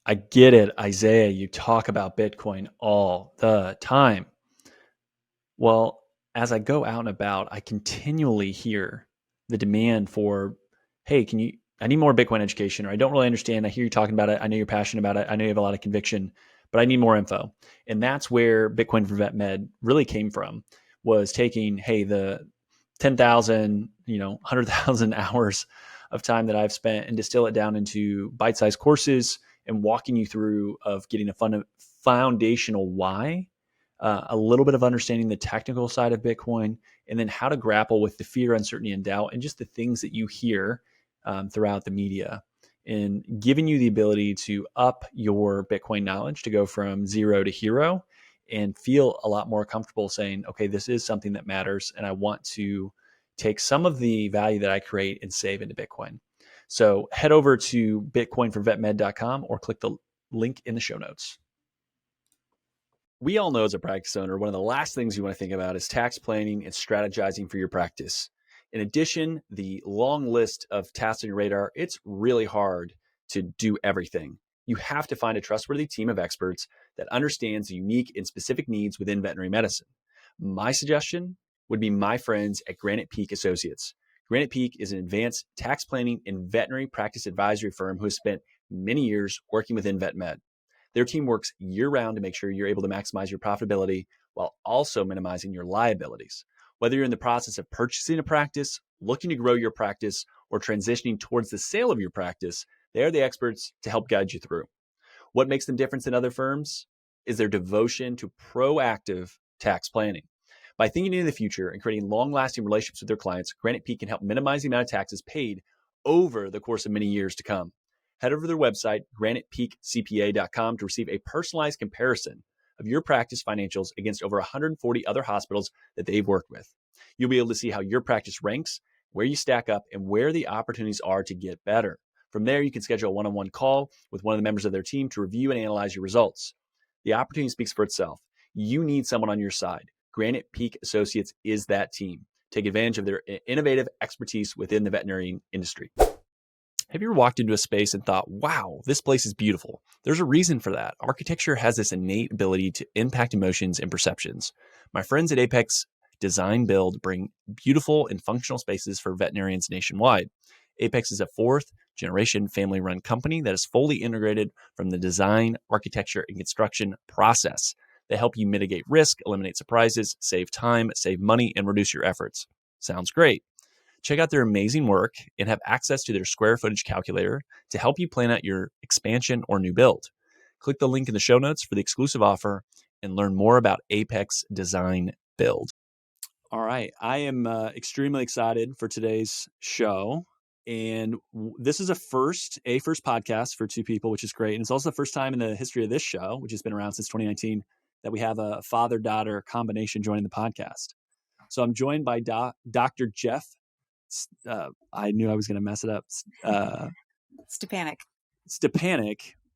I get it, Isaiah. You talk about Bitcoin all the time. Well, as I go out and about, I continually hear the demand for, hey, I need more Bitcoin education, or I don't really understand. I hear you talking about it. I know you're passionate about it. I know you have a lot of conviction, but I need more info. And that's where Bitcoin for Vet Med really came from, was taking, hey, the 10,000, 100,000 hours of time that I've spent and distill it down into bite-sized courses and walking you through of getting a foundational why, a little bit of understanding the technical side of Bitcoin, and then how to grapple with the fear, uncertainty, and doubt, and just the things that you hear throughout the media, and giving you the ability to up your Bitcoin knowledge to go from zero to hero and feel a lot more comfortable saying, okay, this is something that matters, and I want to take some of the value that I create and save into Bitcoin. So head over to bitcoinforvetmed.com or click the link in the show notes. We all know as a practice owner, one of the last things you want to think about is tax planning and strategizing for your practice. In addition, the long list of tasks on your radar, it's really hard to do everything. You have to find a trustworthy team of experts that understands the unique and specific needs within veterinary medicine. My suggestion would be my friends at Granite Peak Associates. Granite Peak is an advanced tax planning and veterinary practice advisory firm who has spent many years working within vet med. Their team works year-round to make sure you're able to maximize your profitability while also minimizing your liabilities. Whether you're in the process of purchasing a practice, looking to grow your practice, or transitioning towards the sale of your practice, they are the experts to help guide you through. What makes them different than other firms is their devotion to proactive tax planning. By thinking into the future and creating long-lasting relationships with their clients, Granite Peak can help minimize the amount of taxes paid over the course of many years to come. Head over to their website, granitepeakcpa.com, to receive a personalized comparison of your practice financials against over 140 other hospitals that they've worked with. You'll be able to see how your practice ranks, where you stack up, and where the opportunities are to get better. From there, you can schedule a one-on-one call with one of the members of their team to review and analyze your results. The opportunity speaks for itself. You need someone on your side. Granite Peak Associates is that team. Take advantage of their innovative expertise within the veterinary industry. Have you ever walked into a space and thought, wow, this place is beautiful? There's a reason for that. Architecture has this innate ability to impact emotions and perceptions. My friends at Apex Design Build bring beautiful and functional spaces for veterinarians nationwide. Apex is a fourth-generation family-run company that is fully integrated from the design, architecture, and construction process. They help you mitigate risk, eliminate surprises, save time, save money, and reduce your efforts. Sounds great. Check out their amazing work and have access to their square footage calculator to help you plan out your expansion or new build. Click the link in the show notes for the exclusive offer and learn more about Apex Design Build. All right. I am extremely excited for today's show. And this is a first podcast for two people, which is great. And it's also the first time in the history of this show, which has been around since 2019, that we have a father-daughter combination joining the podcast. So I'm joined by Dr. Jeff. I knew I was going to mess it up. Stepanek,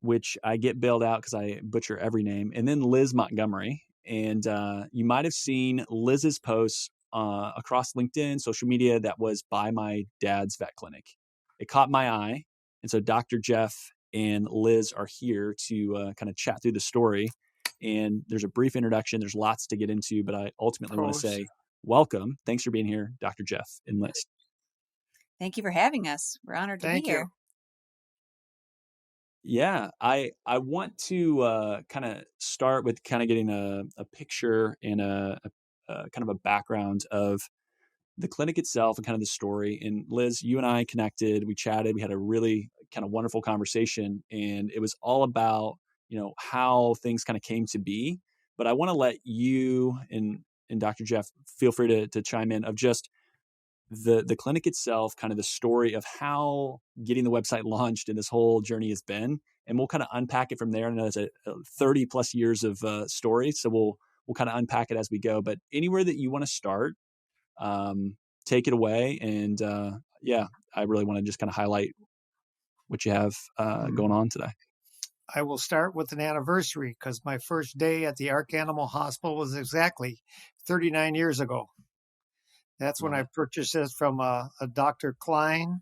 which I get bailed out because I butcher every name. And then Liz Montgomery. And you might have seen Liz's posts across LinkedIn, social media, that was by my dad's vet clinic. It caught my eye. And so Dr. Jeff and Liz are here to kind of chat through the story. And there's a brief introduction. There's lots to get into, but I ultimately want to say welcome. Thanks for being here, Dr. Jeff and Liz. Thank you for having us. We're honored to be here. Yeah, I want to kind of start with kind of getting a picture and a kind of a background of the clinic itself and kind of the story. And Liz, you and I connected, we chatted, we had a really kind of wonderful conversation, and it was all about, how things kind of came to be. But I want to let you and Dr. Jeff feel free to chime in of just the clinic itself, kind of the story of how getting the website launched and this whole journey has been. And we'll kind of unpack it from there. I know it's a 30 plus years of story. So we'll kind of unpack it as we go, but anywhere that you want to start, take it away. And I really want to just kind of highlight what you have going on today. I will start with an anniversary because my first day at the Ark Animal Hospital was exactly 39 years ago. That's when I purchased it from a Dr. Klein,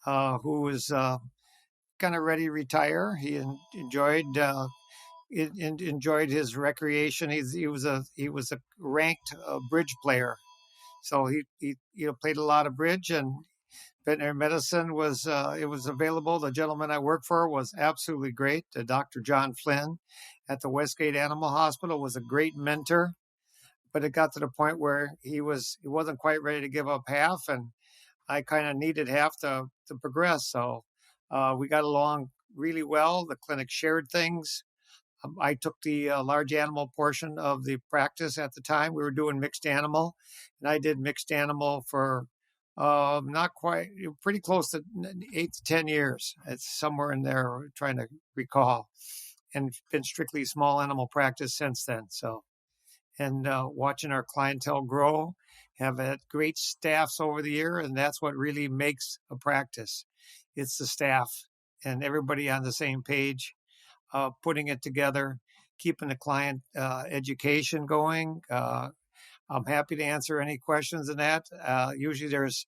who was kind of ready to retire. He enjoyed his recreation. He was a ranked bridge player, so he played a lot of bridge, and veterinary medicine was it was available. The gentleman I worked for was absolutely great. Dr. John Flynn at the Westgate Animal Hospital was a great mentor, but it got to the point where he wasn't quite ready to give up half, and I kind of needed half to progress. So we got along really well. The clinic shared things. I took the large animal portion of the practice at the time. We were doing mixed animal, and I did mixed animal for not quite, pretty close to 8 to 10 years. It's somewhere in there, trying to recall, and been strictly small animal practice since then. So, and watching our clientele grow, have had great staffs over the year, and that's what really makes a practice. It's the staff and everybody on the same page, putting it together, keeping the client education going. I'm happy to answer any questions in that. Usually there's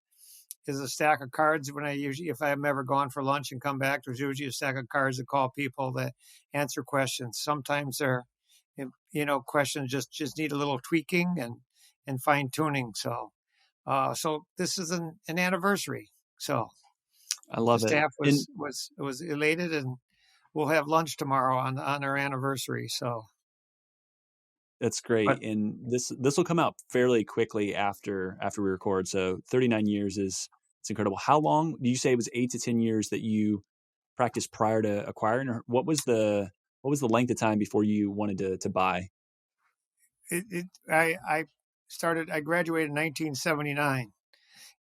a stack of cards when if I'm ever gone for lunch and come back, there's usually a stack of cards to call people that answer questions. Sometimes they're, questions just need a little tweaking and fine tuning. So, so this is an anniversary. So I the love it. staff was elated, and we'll have lunch tomorrow on our anniversary. So that's great. And this will come out fairly quickly after we record. So 39 years it's incredible. How long do you say it was? 8 to 10 years that you practiced prior to acquiring, or what was the length of time before you wanted to buy? I graduated in 1979,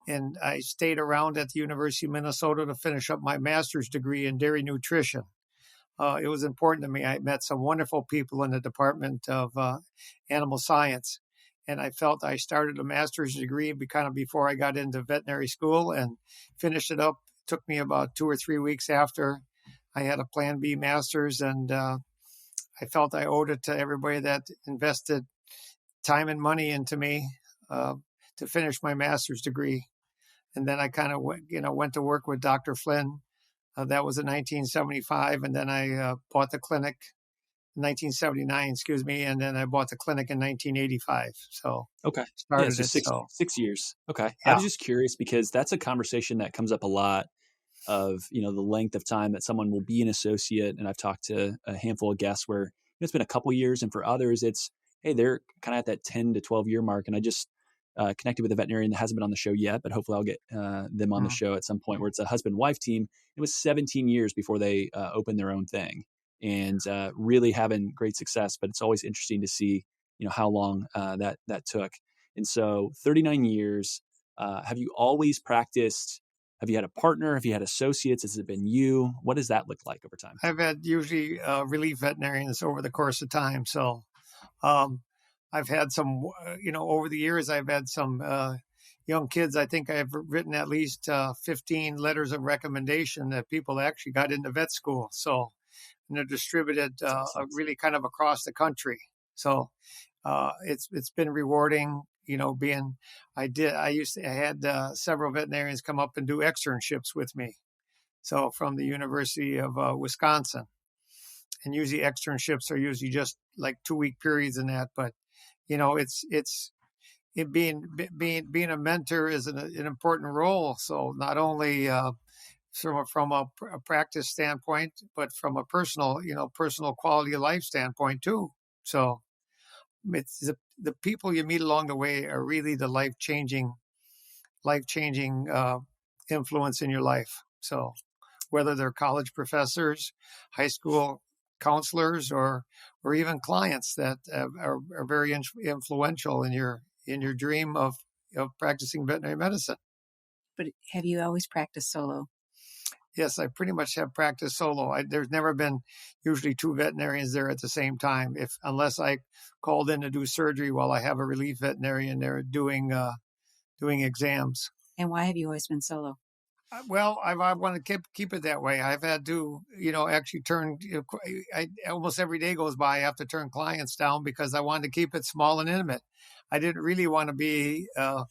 and I stayed around at the University of Minnesota to finish up my master's degree in dairy nutrition. It was important to me. I met some wonderful people in the Department of Animal Science, and I felt I started a master's degree kind of before I got into veterinary school, and finished it up. It took me about 2 or 3 weeks after I had a Plan B master's, and I felt I owed it to everybody that invested time and money into me to finish my master's degree. And then I kind of went to work with Dr. Flynn. That was in 1975, and then I bought the clinic in 1979, excuse me, and then I bought the clinic in 1985. So Okay, started so it. six years. Okay, I Yeah. was just curious because that's a conversation that comes up a lot, of the length of time that someone will be an associate. And I've talked to a handful of guests where it's been a couple years, and for others it's, hey, they're kind of at that 10 to 12 year mark. And I just connected with a veterinarian that hasn't been on the show yet, but hopefully I'll get them on the show at some point, where it's a husband-wife team. It was 17 years before they opened their own thing, and really having great success. But it's always interesting to see how long that took. And so 39 years. Have you always practiced? Have you had a partner? Have you had associates? Has it been you? What does that look like over time? I've had usually relief veterinarians over the course of time. So I've had some, over the years, I've had some young kids. I think I've written at least 15 letters of recommendation that people actually got into vet school. So, and they're distributed Awesome. really kind of across the country. So it's been rewarding, I had several veterinarians come up and do externships with me. So from the University of Wisconsin, and usually externships are usually just like 2-week periods in that. But being a mentor is an important role. So not only from a practice standpoint, but from a personal quality of life standpoint too. So it's the people you meet along the way are really the life changing influence in your life. So whether they're college professors, high school counselors, or even clients that are very influential in your dream of practicing veterinary medicine. But have you always practiced solo? Yes, I pretty much have practiced solo. There's never been usually 2 veterinarians there at the same time, unless I called in to do surgery while I have a relief veterinarian there doing exams. And why have you always been solo? Well, I want to keep it that way. I've had to, actually turn. Almost every day goes by, I have to turn clients down because I wanted to keep it small and intimate. I didn't really want to be a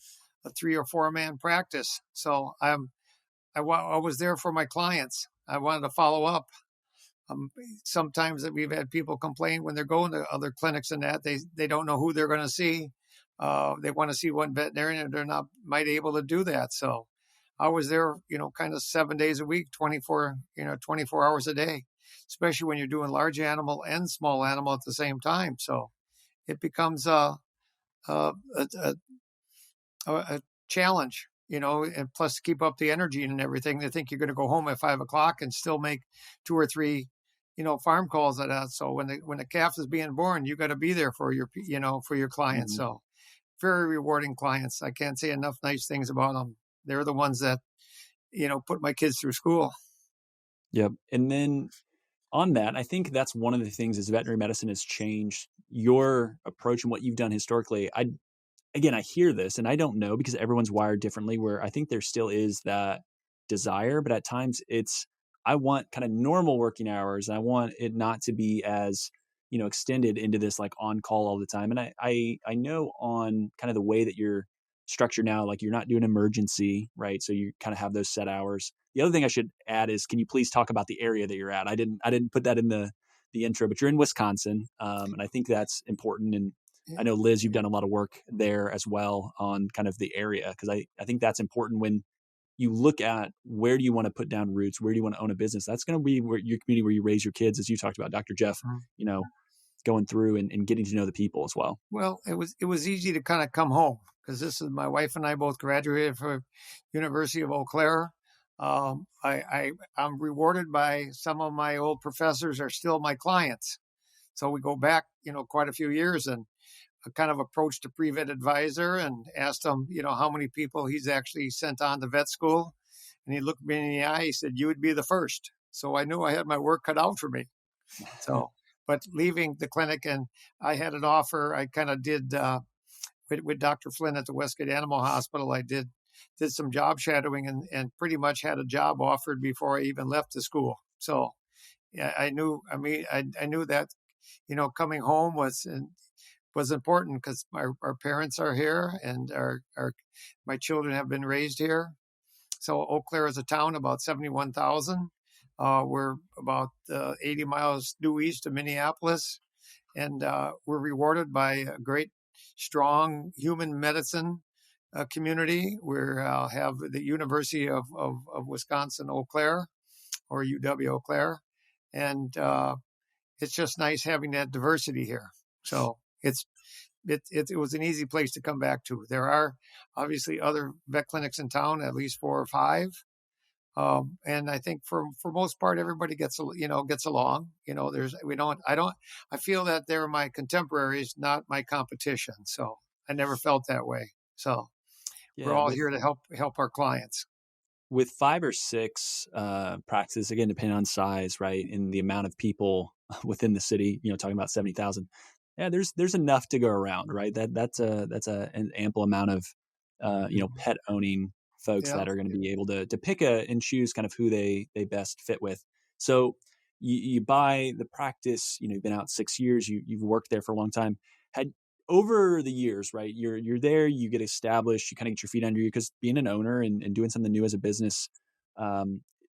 3 or 4 man practice. So I was there for my clients. I wanted to follow up. Sometimes we've had people complain when they're going to other clinics and that they don't know who they're going to see. They want to see one veterinarian and they're not might able to do that. So I was there, kind of 7 days a week, 24 hours a day, especially when you're doing large animal and small animal at the same time. So it becomes a, a challenge, and plus to keep up the energy and everything. They think you're going to go home at 5 o'clock and still make 2 or 3, farm calls at that. So when the calf is being born, you got to be there for your clients. Mhm. So very rewarding clients. I can't say enough nice things about them. They're the ones that, put my kids through school. Yep. And then on that, I think that's one of the things as veterinary medicine has changed your approach and what you've done historically. Again, I hear this and I don't know because everyone's wired differently, where I think there still is that desire, but at times I want kind of normal working hours. I want it not to be as, extended into this like on call all the time. And I know on kind of the way that you're structured now, like you're not doing emergency, right? So you kind of have those set hours. The other thing I should add is, can you please talk about the area that you're at? I didn't put that in the intro, but you're in Wisconsin. And I think that's important. And I know, Liz, you've done a lot of work there as well on kind of the area, because I think that's important when you look at where do you want to put down roots, where do you want to own a business. That's going to be where your community, where you raise your kids, as you talked about, Dr. Jeff, going through and getting to know the people as well. Well, it was easy to kind of come home because this is my wife and I both graduated from University of Eau Claire. I'm rewarded by some of my old professors are still my clients. So we go back, quite a few years, and I kind of approached a pre-vet advisor and asked him, how many people he's actually sent on to vet school. And he looked me in the eye. He said, "You would be the first." So I knew I had my work cut out for me. So, but leaving the clinic, and I had an offer. I kind of did with Dr. Flynn at the Westgate Animal Hospital. I did some job shadowing and pretty much had a job offered before I even left the school. So yeah, I knew. I mean, I knew that coming home was important because our parents are here and my children have been raised here. So Eau Claire is a town about 71,000. We're about 80 miles due east of Minneapolis, and we're rewarded by a great, strong human medicine community. We have the University of Wisconsin Eau Claire, or UW Eau Claire, and it's just nice having that diversity here. So it was an easy place to come back to. There are obviously other vet clinics in town, at least 4 or 5. And I think for most part, everybody gets along. I feel that they're my contemporaries, not my competition. So I never felt that way. So we're Yeah, all here to help our clients. with 5 or 6 practices, again, depending on size, right, and the amount of people within the city, talking about 70,000. Yeah, there's enough to go around, right? That's an ample amount of pet owning folks Yeah. that are going to be able to pick and choose kind of who they best fit with. So you buy the practice, you've been out 6 years, you've worked there for a long time. Had over the years, right? You're there, you get established, you kind of get your feet under you, because being an owner and doing something new as a business,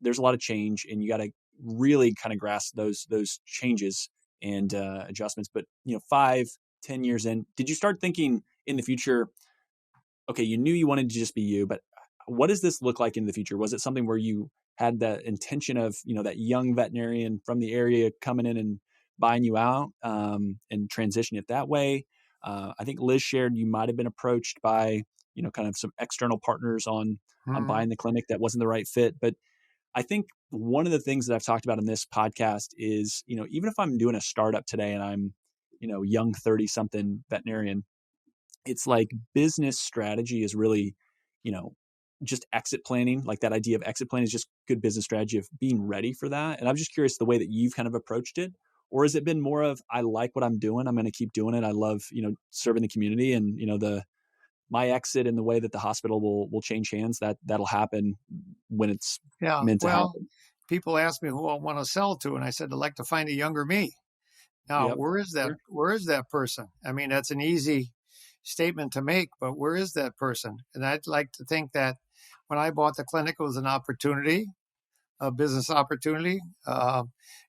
there's a lot of change, and you got to really kind of grasp those changes and adjustments. But 5-10 years in, did you start thinking in the future, okay, you knew you wanted to just be you, but what does this look like in the future? Was it something where you had that intention of, that young veterinarian from the area coming in and buying you out, and transition it that way? I think Liz shared you might have been approached by, kind of some external partners on Mm-hmm. buying the clinic that wasn't the right fit. But I think one of the things that I've talked about in this podcast is, even if I'm doing a startup today and I'm, young 30 something veterinarian, it's like business strategy is really, just exit planning. Like that idea of exit planning is just good business strategy of being ready for that. And I'm just curious the way that you've kind of approached it, or has it been more of, I like what I'm doing, I'm going to keep doing it, I love, serving the community, and, my exit and the way that the hospital will change hands, that'll happen when it's Yeah. meant to Well, happen. people ask me who I want to sell to, and I said I'd like to find a younger me. Now, Yep. where is that? Sure. Where is that person? I mean, that's an easy statement to make, but where is that person? And I'd like to think that when I bought the clinic, it was an opportunity. business opportunity.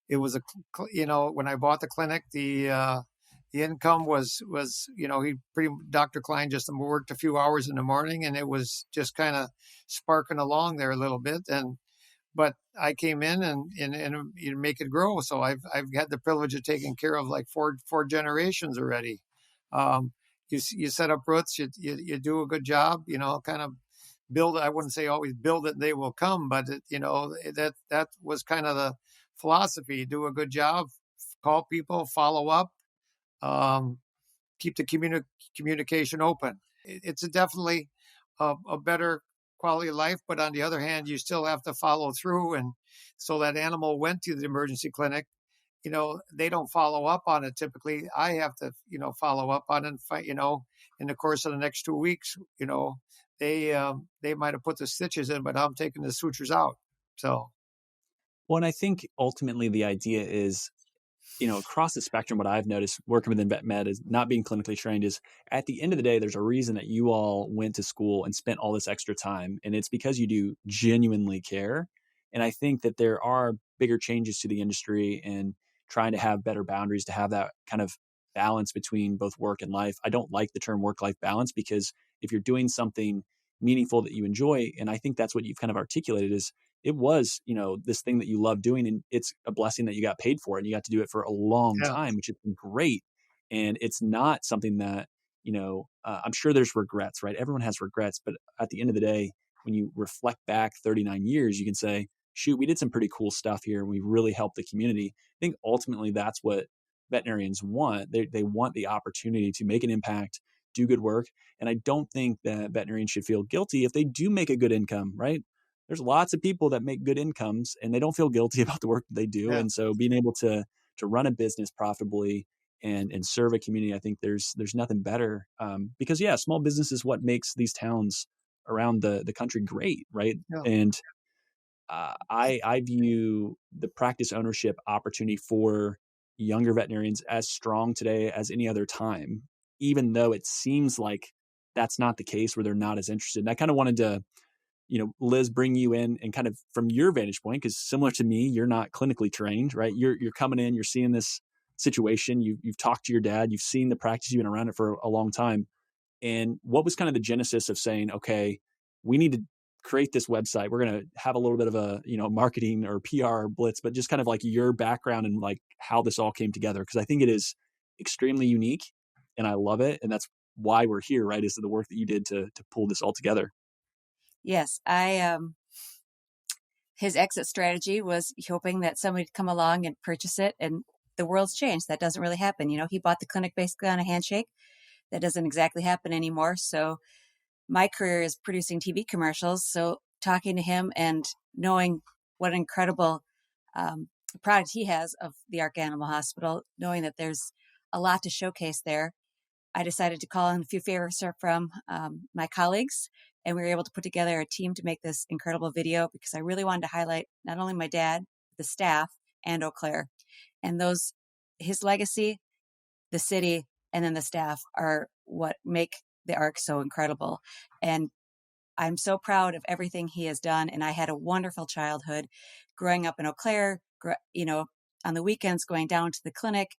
It was when I bought the clinic, the income was Dr. Klein just worked a few hours in the morning, and it was just kind of sparking along there a little bit. But I came in and you make it grow. So I've had the privilege of taking care of like four generations already. You set up roots, you do a good job, kind of build it. I wouldn't say always build it and they will come, but that was kind of the philosophy. Do a good job, call people, follow up, um, keep the communication open. It's definitely a better quality of life, but on the other hand, you still have to follow through. And so that animal went to the emergency clinic. They don't follow up on it typically. I have to, follow up on it. In the course of the next 2 weeks, they might have put the stitches in, but I'm taking the sutures out. So, well, and I think ultimately the idea is, across the spectrum, what I've noticed working within vet med is not being clinically trained is at the end of the day, there's a reason that you all went to school and spent all this extra time. And it's because you do genuinely care. And I think that there are bigger changes to the industry and trying to have better boundaries to have that kind of balance between both work and life. I don't like the term work-life balance because if you're doing something meaningful that you enjoy, and I think that's what you've kind of articulated is it was, this thing that you love doing, and it's a blessing that you got paid for it and you got to do it for a long yeah, time, which has been great. And it's not something that, I'm sure there's regrets, right? Everyone has regrets, but at the end of the day, when you reflect back 39 years, you can say, shoot, we did some pretty cool stuff here and we really helped the community. I think ultimately that's what veterinarians want. They want the opportunity to make an impact, do good work. And I don't think that veterinarians should feel guilty if they do make a good income, right? There's lots of people that make good incomes and they don't feel guilty about the work that they do. yeah, And so being able to run a business profitably and serve a community, I think there's nothing better. Because yeah, small business is what makes these towns around the country great, right? yeah, And I view the practice ownership opportunity for younger veterinarians as strong today as any other time, even though it seems like that's not the case where they're not as interested. And I kind of wanted to, Liz, bring you in and kind of from your vantage point, because similar to me, you're not clinically trained, right? You're coming in, you're seeing this situation, you've talked to your dad, you've seen the practice, you've been around it for a long time. And what was kind of the genesis of saying, okay, we need to create this website. We're going to have a little bit of a, marketing or PR blitz, but just kind of like your background and like how this all came together. Cause I think it is extremely unique and I love it. And that's why we're here, right? Is the work that you did to pull this all together. Yes, his exit strategy was hoping that somebody would come along and purchase it, and the world's changed. That doesn't really happen. He bought the clinic basically on a handshake. That doesn't exactly happen anymore. So my career is producing TV commercials. So talking to him and knowing what an incredible product he has of the Ark Animal Hospital, knowing that there's a lot to showcase there, I decided to call in a few favors from my colleagues, and we were able to put together a team to make this incredible video because I really wanted to highlight not only my dad, the staff, and Eau Claire. And his legacy, the city, and then the staff are what make the Ark so incredible. And I'm so proud of everything he has done. And I had a wonderful childhood growing up in Eau Claire, on the weekends going down to the clinic,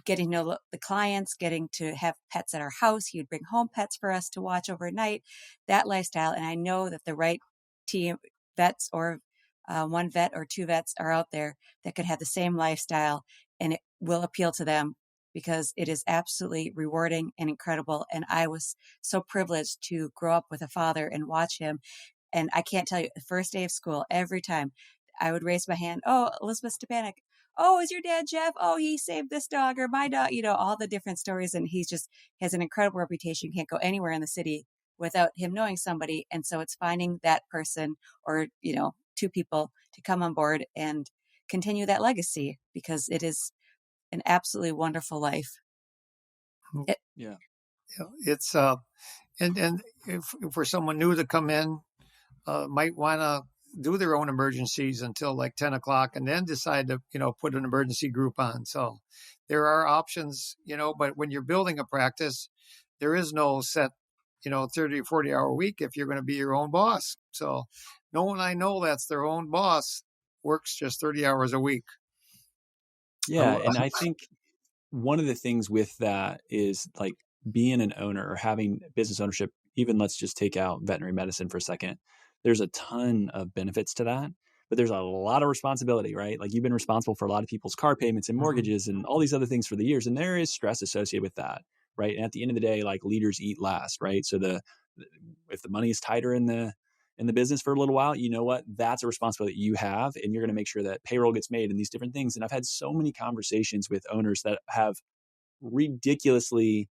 getting to know the clients, getting to have pets at our house. He would bring home pets for us to watch overnight, that lifestyle. And I know that the right team, vets or one vet or two vets are out there that could have the same lifestyle, and it will appeal to them because it is absolutely rewarding and incredible. And I was so privileged to grow up with a father and watch him. And I can't tell you, the first day of school, every time I would raise my hand, oh, Elizabeth Stepanek. Oh, is your dad Jeff? Oh, he saved this dog or my dog, all the different stories. And he's just has an incredible reputation. You can't go anywhere in the city without him knowing somebody. And so it's finding that person or, two people to come on board and continue that legacy because it is an absolutely wonderful life. Yeah. It's and if for someone new to come in, might want to do their own emergencies until like 10 o'clock and then decide to, put an emergency group on. So there are options, but when you're building a practice, there is no set, 30 or 40 hour week if you're going to be your own boss. So no one I know that's their own boss works just 30 hours a week. Yeah. And I think one of the things with that is like being an owner or having business ownership, even let's just take out veterinary medicine for a second. There's a ton of benefits to that, but there's a lot of responsibility, right? Like you've been responsible for a lot of people's car payments and mortgages and all these other things for the years. And there is stress associated with that, right? And at the end of the day, like leaders eat last, right? So if the money is tighter in the business for a little while, you know what? That's a responsibility you have, and you're going to make sure that payroll gets made and these different things. And I've had so many conversations with owners that have ridiculously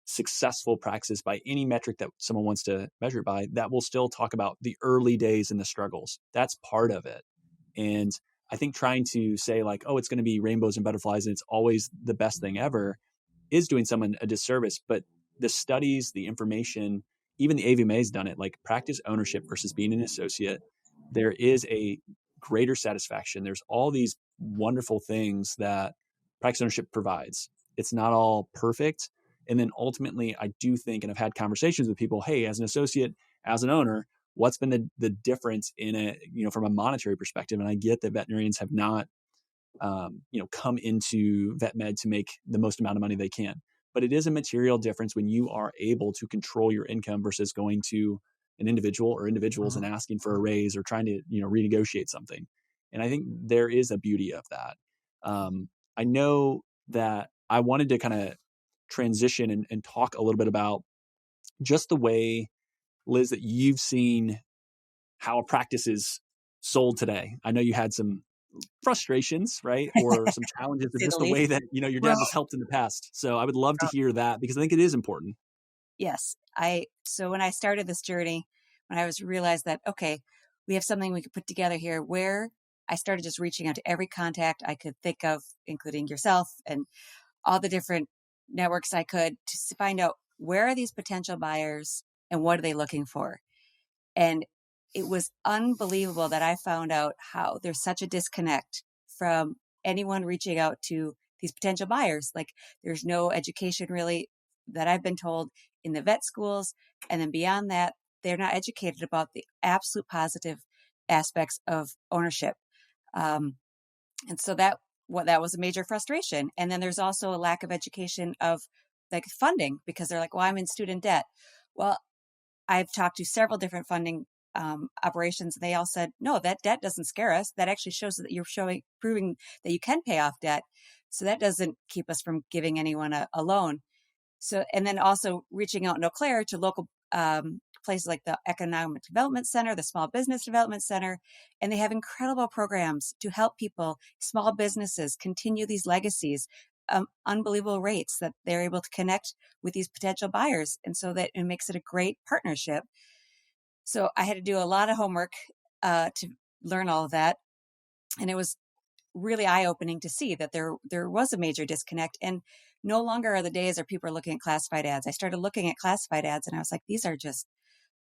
successful practices by any metric that someone wants to measure it by, that will still talk about the early days and the struggles. That's part of it. And I think trying to say like, oh, it's going to be rainbows and butterflies and it's always the best thing ever is doing someone a disservice. But the studies, the information, even the AVMA has done it, like practice ownership versus being an associate. There is a greater satisfaction. There's all these wonderful things that practice ownership provides. It's not all perfect. And then ultimately, I do think, and I've had conversations with people, hey, as an associate, as an owner, what's been the difference in it, from a monetary perspective? And I get that veterinarians have not, come into vet med to make the most amount of money they can. But it is a material difference when you are able to control your income versus going to an individual or individuals and asking for a raise or trying to, renegotiate something. And I think there is a beauty of that. I know that I wanted to kind of transition and talk a little bit about just the way, Liz, that you've seen how a practice is sold today. I know you had some frustrations, right? Or some challenges of just the way that, your dad was helped in the past. So I would love to hear that because I think it is important. Yes. So when I started this journey, when I was realized that, okay, we have something we could put together here, where I started just reaching out to every contact I could think of, including yourself and all the different networks I could, to find out where are these potential buyers and what are they looking for. And it was unbelievable that I found out how there's such a disconnect from anyone reaching out to these potential buyers. Like there's no education really that I've been told in the vet schools. And then beyond that, they're not educated about the absolute positive aspects of ownership. And so that was a major frustration. And then there's also a lack of education of like funding, because they're like, well, I'm in student debt. Well, I've talked to several different funding operations. And they all said, no, that debt doesn't scare us. That actually shows that you're proving that you can pay off debt. So that doesn't keep us from giving anyone a loan. So, and then also reaching out in Eau Claire to local places like the Economic Development Center, the Small Business Development Center, and they have incredible programs to help people, small businesses, continue these legacies, unbelievable rates that they're able to connect with these potential buyers. And so that it makes it a great partnership. So I had to do a lot of homework to learn all of that. And it was really eye-opening to see that there was a major disconnect. And no longer are the days where people are looking at classified ads. I started looking at classified ads and I was like, these are just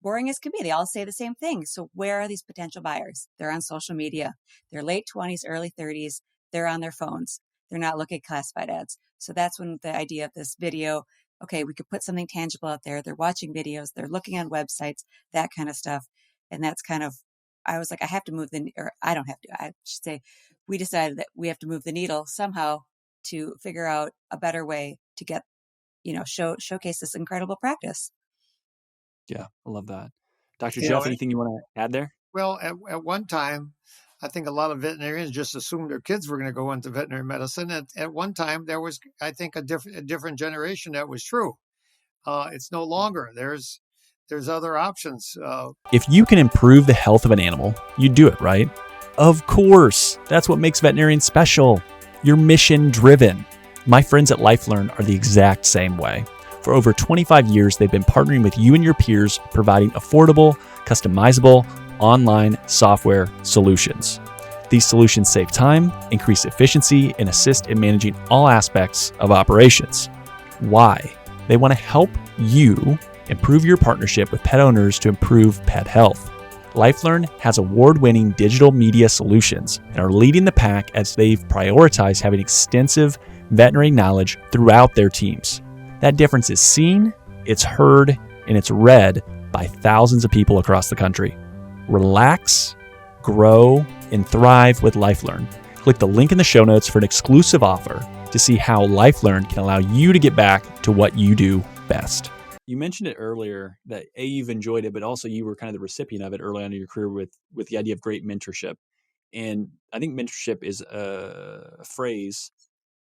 boring as can be. They all say the same thing. So where are these potential buyers? They're on social media. They're late 20s, early 30s. They're on their phones. They're not looking at classified ads. So that's when the idea of this video, okay, we could put something tangible out there. They're watching videos. They're looking on websites, that kind of stuff. And that's kind of, I was like, I have to move I don't have to, I should say, we decided that we have to move the needle somehow to figure out a better way to get, showcase this incredible practice. Yeah, I love that. Dr. Jeff, anything you want to add there? Well, at one time, I think a lot of veterinarians just assumed their kids were going to go into veterinary medicine. At one time, there was, I think, a different generation that was true. It's no longer. There's other options. If you can improve the health of an animal, you do it, right? Of course. That's what makes veterinarians special. You're mission driven. My friends at LifeLearn are the exact same way. For over 25 years, they've been partnering with you and your peers, providing affordable, customizable, online software solutions. These solutions save time, increase efficiency, and assist in managing all aspects of operations. Why? They want to help you improve your partnership with pet owners to improve pet health. LifeLearn has award-winning digital media solutions and are leading the pack as they've prioritized having extensive veterinary knowledge throughout their teams. That difference is seen, it's heard, and it's read by thousands of people across the country. Relax, grow, and thrive with LifeLearn. Click the link in the show notes for an exclusive offer to see how LifeLearn can allow you to get back to what you do best. You mentioned it earlier that you've enjoyed it, but also you were kind of the recipient of it early on in your career with the idea of great mentorship. And I think mentorship is a phrase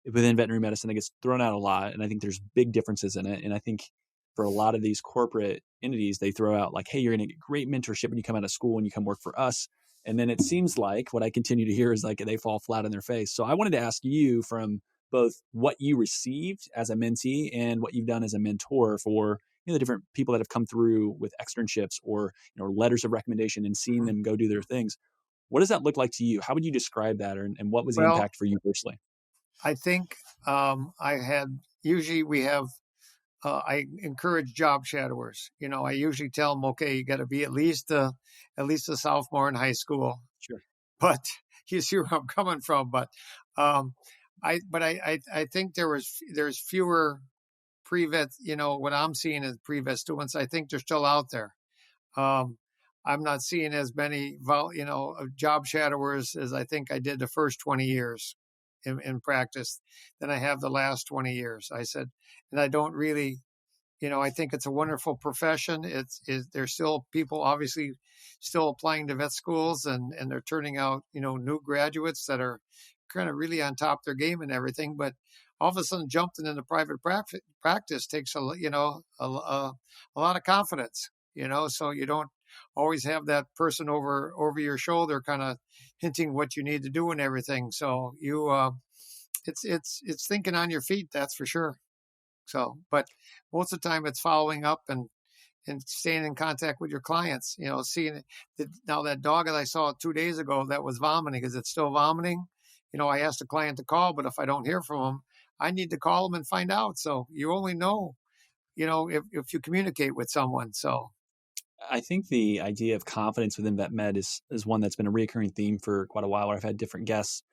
within veterinary medicine that gets thrown out a lot. And I think there's big differences in it. And I think for a lot of these corporate entities, they throw out like, hey, you're going to get great mentorship when you come out of school and you come work for us. And then it seems like what I continue to hear is like they fall flat on their face. So I wanted to ask you from both what you received as a mentee and what you've done as a mentor for the different people that have come through with externships or letters of recommendation and seeing them go do their things. What does that look like to you? How would you describe that, and what was the Well, impact for you personally? I think usually we have, I encourage job shadowers. I usually tell them, okay, you got to be at least a sophomore in high school. Sure. But you see where I'm coming from. But um, I think there's fewer pre-vet. What I'm seeing as pre-vet students, I think they're still out there. Um, I'm not seeing as many, job shadowers as I think I did the first 20 years in practice than I have the last 20 years. I said, and I don't really, I think it's a wonderful profession. There's still people obviously still applying to vet schools and they're turning out, new graduates that are kind of really on top of their game and everything. But all of a sudden jumping into private practice takes a lot of confidence, so you don't always have that person over your shoulder kind of hinting what you need to do and everything. So it's thinking on your feet, that's for sure. So, but most of the time it's following up and staying in contact with your clients, seeing it. Now that dog that I saw 2 days ago that was vomiting, is it still vomiting? I asked the client to call, but if I don't hear from them, I need to call them and find out. So you only know, if you communicate with someone. So I think the idea of confidence within vet med is one that's been a recurring theme for quite a while. Where I've had different guests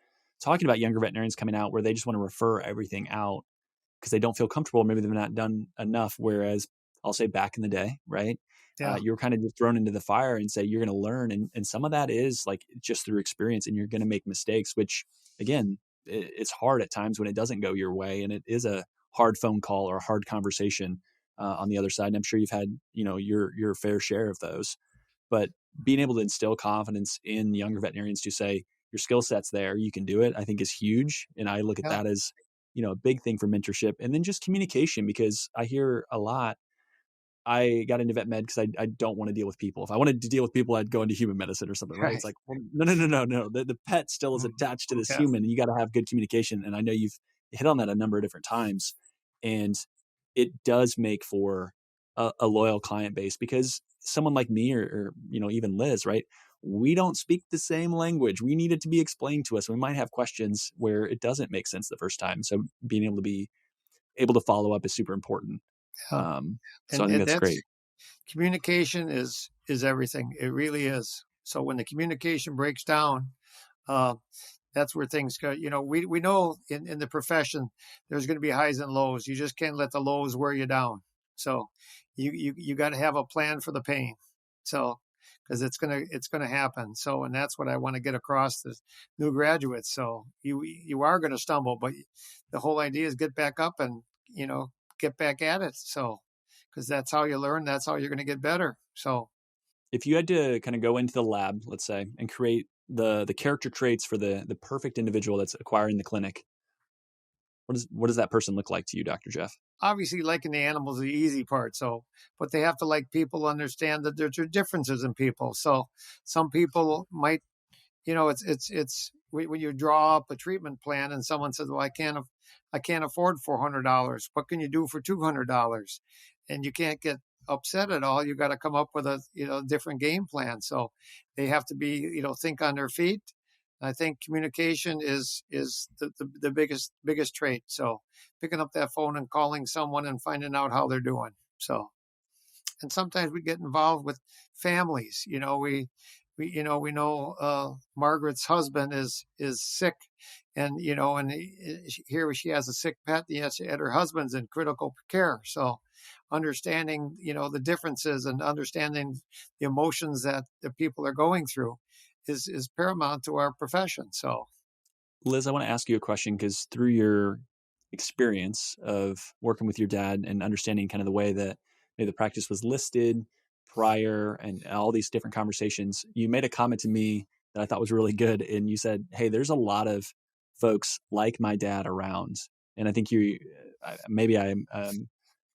talking about younger veterinarians coming out where they just want to refer everything out because they don't feel comfortable. Maybe they've not done enough. Whereas I'll say back in the day, right? yeah, You're kind of just thrown into the fire and say you're going to learn. And some of that is like just through experience and you're going to make mistakes, which again, it's hard at times when it doesn't go your way. And it is a hard phone call or a hard conversation on the other side. And I'm sure you've had, your fair share of those, but being able to instill confidence in younger veterinarians to say your skill set's there, you can do it, I think is huge. And I look at yeah, that as, a big thing for mentorship. And then just communication, because I hear a lot. I got into vet med because I don't want to deal with people. If I wanted to deal with people, I'd go into human medicine or something, right? right, It's like, well, no. The pet still is attached to this yeah, human, and you got to have good communication. And I know you've hit on that a number of different times, and it does make for a loyal client base because someone like me or even Liz, right? We don't speak the same language. We need it to be explained to us. We might have questions where it doesn't make sense the first time. So being able to follow up is super important. yeah. So I think And that's that's great. communication is everything. It really is. So when the communication breaks down, uh, that's where things go. We know in the profession there's going to be highs and lows. You just can't let the lows wear you down. So you got to have a plan for the pain. So because it's gonna happen. So and that's what I want to get across to new graduates. So you are going to stumble, but the whole idea is get back up and get back at it. So because that's how you learn. That's how you're going to get better. So If you had to kind of go into the lab, let's say, and create the character traits for the perfect individual that's acquiring the clinic, what does that person look like to you, Dr. Jeff? obviously liking the animals is the easy part. So, but they have to like people, understand that there's differences in people. So some people might, it's when you draw up a treatment plan and someone says, well, I can't afford $400. What can you do for $200? And you can't get upset at all. You got to come up with a, different game plan. So they have to be, think on their feet. I think communication is the biggest trait. So picking up that phone and calling someone and finding out how they're doing. So and sometimes we get involved with families. We know Margaret's husband is sick, and here she has a sick pet. Yes, and her husband's in critical care. So understanding the differences and understanding the emotions that the people are going through, is paramount to our profession. So Liz, I want to ask you a question because through your experience of working with your dad and understanding kind of the way that maybe the practice was listed prior and all these different conversations, you made a comment to me that I thought was really good. And you said, hey, there's a lot of folks like my dad around. And I think maybe I'm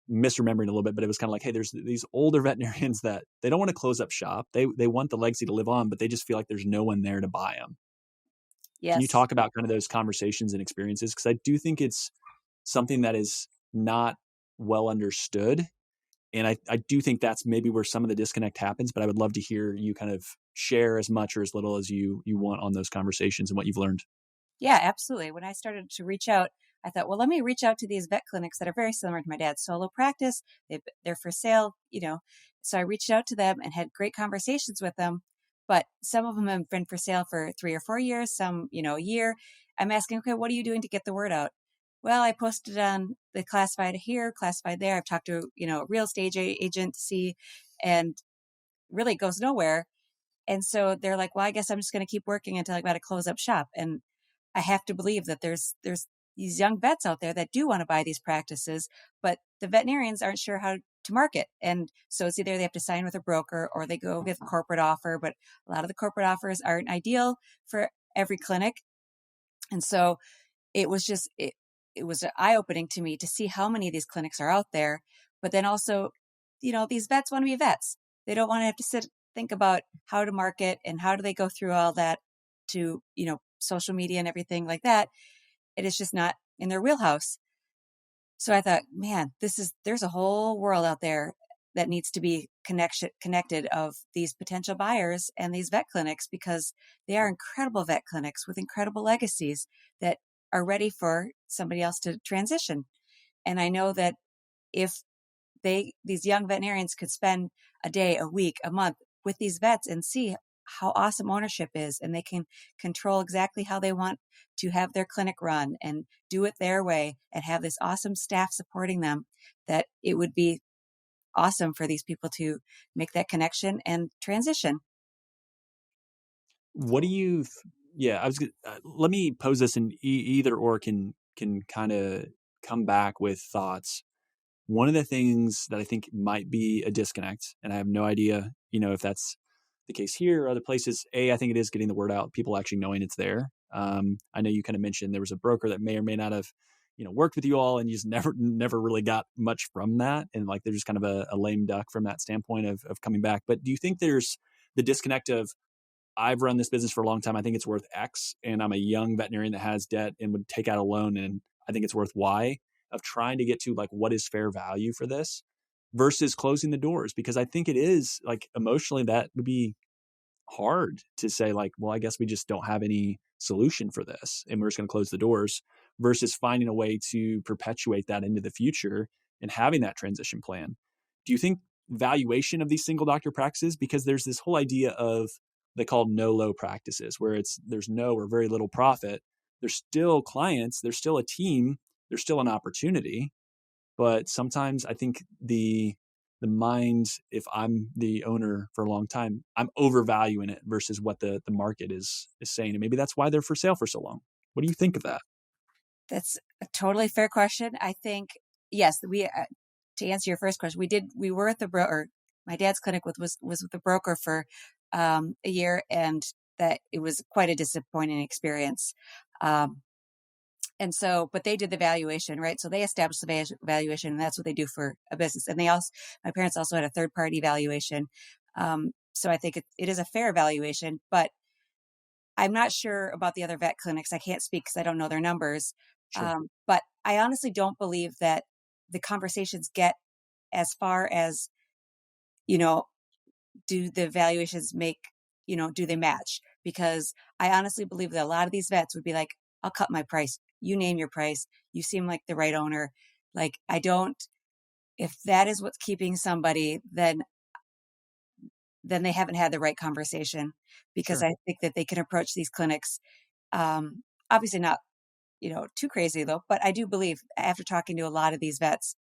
misremembering a little bit, but it was kind of like, hey, there's these older veterinarians that they don't want to close up shop. They want the legacy to live on, but they just feel like there's no one there to buy them. Can you Yes. talk about kind of those conversations and experiences? Because I do think it's something that is not well understood. And I do think that's maybe where some of the disconnect happens, but I would love to hear you kind of share as much or as little as you want on those conversations and what you've learned. Yeah, absolutely. When I started to reach out, I thought, well, let me reach out to these vet clinics that are very similar to my dad's solo practice. They're for sale, you know. So I reached out to them and had great conversations with them. But some of them have been for sale for 3 or 4 years, some, a year. I'm asking, okay, what are you doing to get the word out? Well, I posted on the classified here, classified there. I've talked to, a real estate agent to see, and really goes nowhere. And so they're like, well, I guess I'm just going to keep working until I got to close up shop. And I have to believe that there's these young vets out there that do want to buy these practices, but the veterinarians aren't sure how to market. And so it's either they have to sign with a broker or they go with corporate offer, but a lot of the corporate offers aren't ideal for every clinic. And so it was just it was eye-opening to me to see how many of these clinics are out there. But then also, these vets want to be vets. They don't want to have to think about how to market and how do they go through all that to, social media and everything like that. It is just not in their wheelhouse. So I thought, man, there's a whole world out there that needs to be connected of these potential buyers and these vet clinics, because they are incredible vet clinics with incredible legacies that are ready for somebody else to transition. And I know that if these young veterinarians could spend a day, a week, a month with these vets and see how awesome ownership is, and they can control exactly how they want to have their clinic run and do it their way and have this awesome staff supporting them, that it would be awesome for these people to make that connection and transition. What do you? Yeah, let me pose this, and either or can kind of come back with thoughts. One of the things that I think might be a disconnect, and I have no idea, if that's the case here or other places. I think it is getting the word out, people actually knowing it's there. I know you kind of mentioned there was a broker that may or may not have, worked with you all, and you just never really got much from that, and like there's just kind of a lame duck from that standpoint of coming back. But do you think there's the disconnect of, I've run this business for a long time, I think it's worth X, and I'm a young veterinarian that has debt and would take out a loan, and I think it's worth Y, of trying to get to like what is fair value for this versus closing the doors? Because I think it is like emotionally that would be hard to say like, well, I guess we just don't have any solution for this and we're just going to close the doors, versus finding a way to perpetuate that into the future and having that transition plan. Do you think valuation of these single doctor practices, because there's this whole idea of, they call no low practices, where there's no or very little profit, there's still clients, there's still a team, there's still an opportunity. But sometimes I think the mind, if I'm the owner for a long time, I'm overvaluing it versus what the market is saying. And maybe that's why they're for sale for so long. What do you think of that? That's a totally fair question. I think, yes, to answer your first question, we were at the broker. My dad's clinic was with the broker for a year, and that it was quite a disappointing experience. And so, but they did the valuation, right? So they established the valuation, and that's what they do for a business. And my parents also had a third party valuation. So I think it is a fair valuation, but I'm not sure about the other vet clinics. I can't speak because I don't know their numbers. Sure. But I honestly don't believe that the conversations get as far as, you know, do the valuations do they match? Because I honestly believe that a lot of these vets would be like, I'll cut my price. You name your price. You seem like the right owner. Like, if that is what's keeping somebody, then they haven't had the right conversation, because Sure. I think that they can approach these clinics. Obviously not, too crazy though, but I do believe after talking to a lot of these vets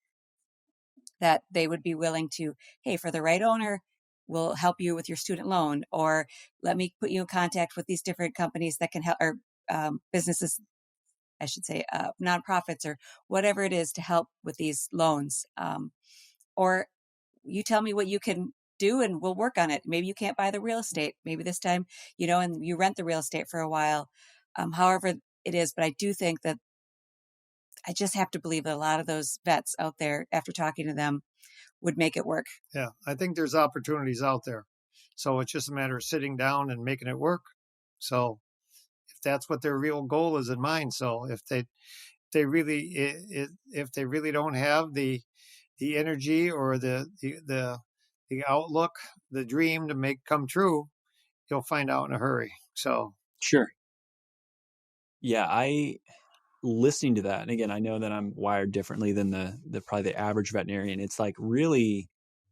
that they would be willing to, hey, for the right owner, will help you with your student loan, or let me put you in contact with these different companies that can help, or businesses, I should say, nonprofits, or whatever it is to help with these loans. Or you tell me what you can do and we'll work on it. Maybe you can't buy the real estate. Maybe this time, and you rent the real estate for a while. However it is. But I do think that I just have to believe that a lot of those vets out there, after talking to them, would make it work. Yeah, I think there's opportunities out there. So it's just a matter of sitting down and making it work. So if that's what their real goal is in mind, so if they really if they really don't have the energy or the outlook, the dream to make come true, you'll find out in a hurry. So Sure. Yeah, listening to that, and again, I know that I'm wired differently than the probably the average veterinarian. It's like really,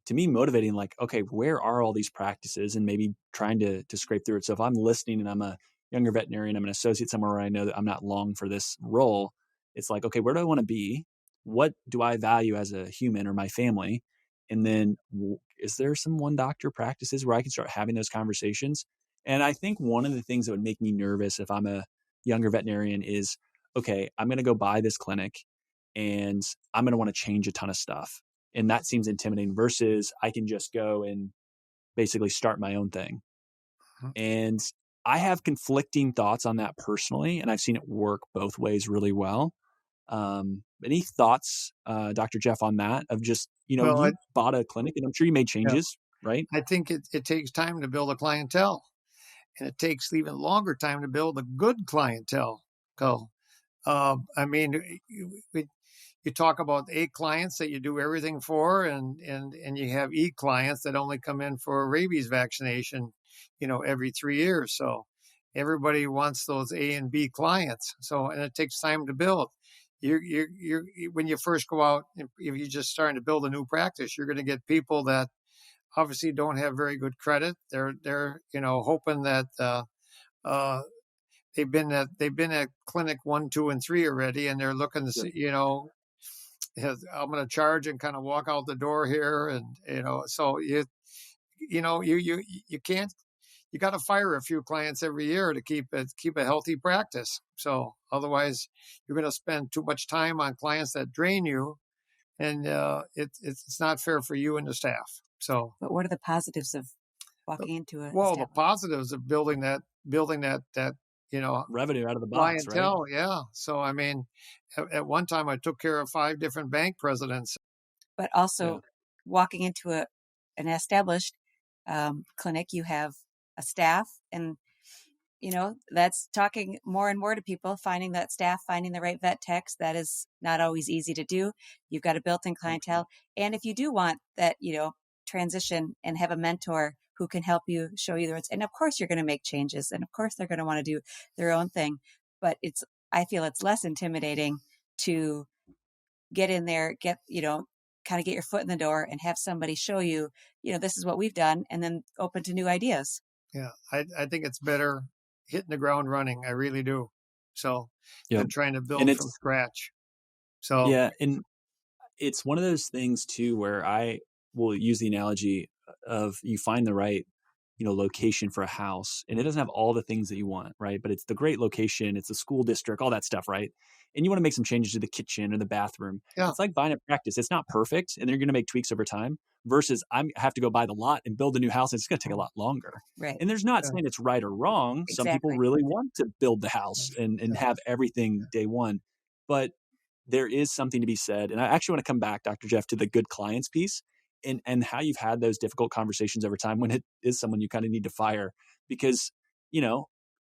to me, motivating. Like, okay, where are all these practices, and maybe trying to scrape through it. So if I'm listening and I'm a younger veterinarian, I'm an associate somewhere where I know that I'm not long for this role. It's like, okay, where do I want to be? What do I value as a human or my family? And then, is there some one doctor practices where I can start having those conversations? And I think one of the things that would make me nervous if I'm a younger veterinarian is, okay, I'm going to go buy this clinic and I'm going to want to change a ton of stuff. And that seems intimidating versus I can just go and basically start my own thing. And I have conflicting thoughts on that personally, and I've seen it work both ways really well. Any thoughts, Dr. Jeff, on that of just, well, you bought a clinic and I'm sure you made yeah, changes, right? I think it takes time to build a clientele, and it takes even longer time to build a good clientele. Go. I mean, you talk about A clients that you do everything for, and you have E clients that only come in for a rabies vaccination, every 3 years. So everybody wants those A and B clients. So, and it takes time to build. When you first go out, if you're just starting to build a new practice, you're going to get people that obviously don't have very good credit. They're hoping that uh, they've been at clinic 1, 2, and 3 already, and they're looking to Sure. see, I'm going to charge and kind of walk out the door here, and so you can't. You got to fire a few clients every year to keep a healthy practice. So otherwise, you're going to spend too much time on clients that drain you, and it's not fair for you and the staff. So, But what are the positives of walking into a well, the establishment? positives of building that Revenue out of the box, right? clientele, yeah. So I mean, at one time I took care of 5 different bank presidents. But Yeah. also walking into an established clinic, you have a staff, and that's talking more and more to people, finding that staff, finding the right vet techs. That is not always easy to do. You've got a built-in clientele, and if you do want that, transition and have a mentor who can help you, show you the roads, and of course you're going to make changes, and of course they're going to want to do their own thing, but I feel it's less intimidating to get in there, kind of get your foot in the door and have somebody show you, this is what we've done, and then open to new ideas. Yeah, I think it's better hitting the ground running. I really do. So, Yep. than trying to And build from it's, scratch. So, yeah. And it's one of those things too, where I will use the analogy of you find the right, location for a house, and it doesn't have all the things that you want, right? But it's the great location, it's the school district, all that stuff, right? And you want to make some changes to the kitchen or the bathroom. yeah, It's like buying a practice. It's not perfect, and they're going to make tweaks over time. Versus I have to go buy the lot and build a new house. And it's going to take a lot longer. Right. And there's not yeah, saying it's right or wrong. Some people Exactly. really want to build the house and yeah. have everything day one, but there is something to be said. And I actually want to come back, Dr. Jeff, to the good clients piece and how you've had those difficult conversations over time when it is someone you kind of need to fire because,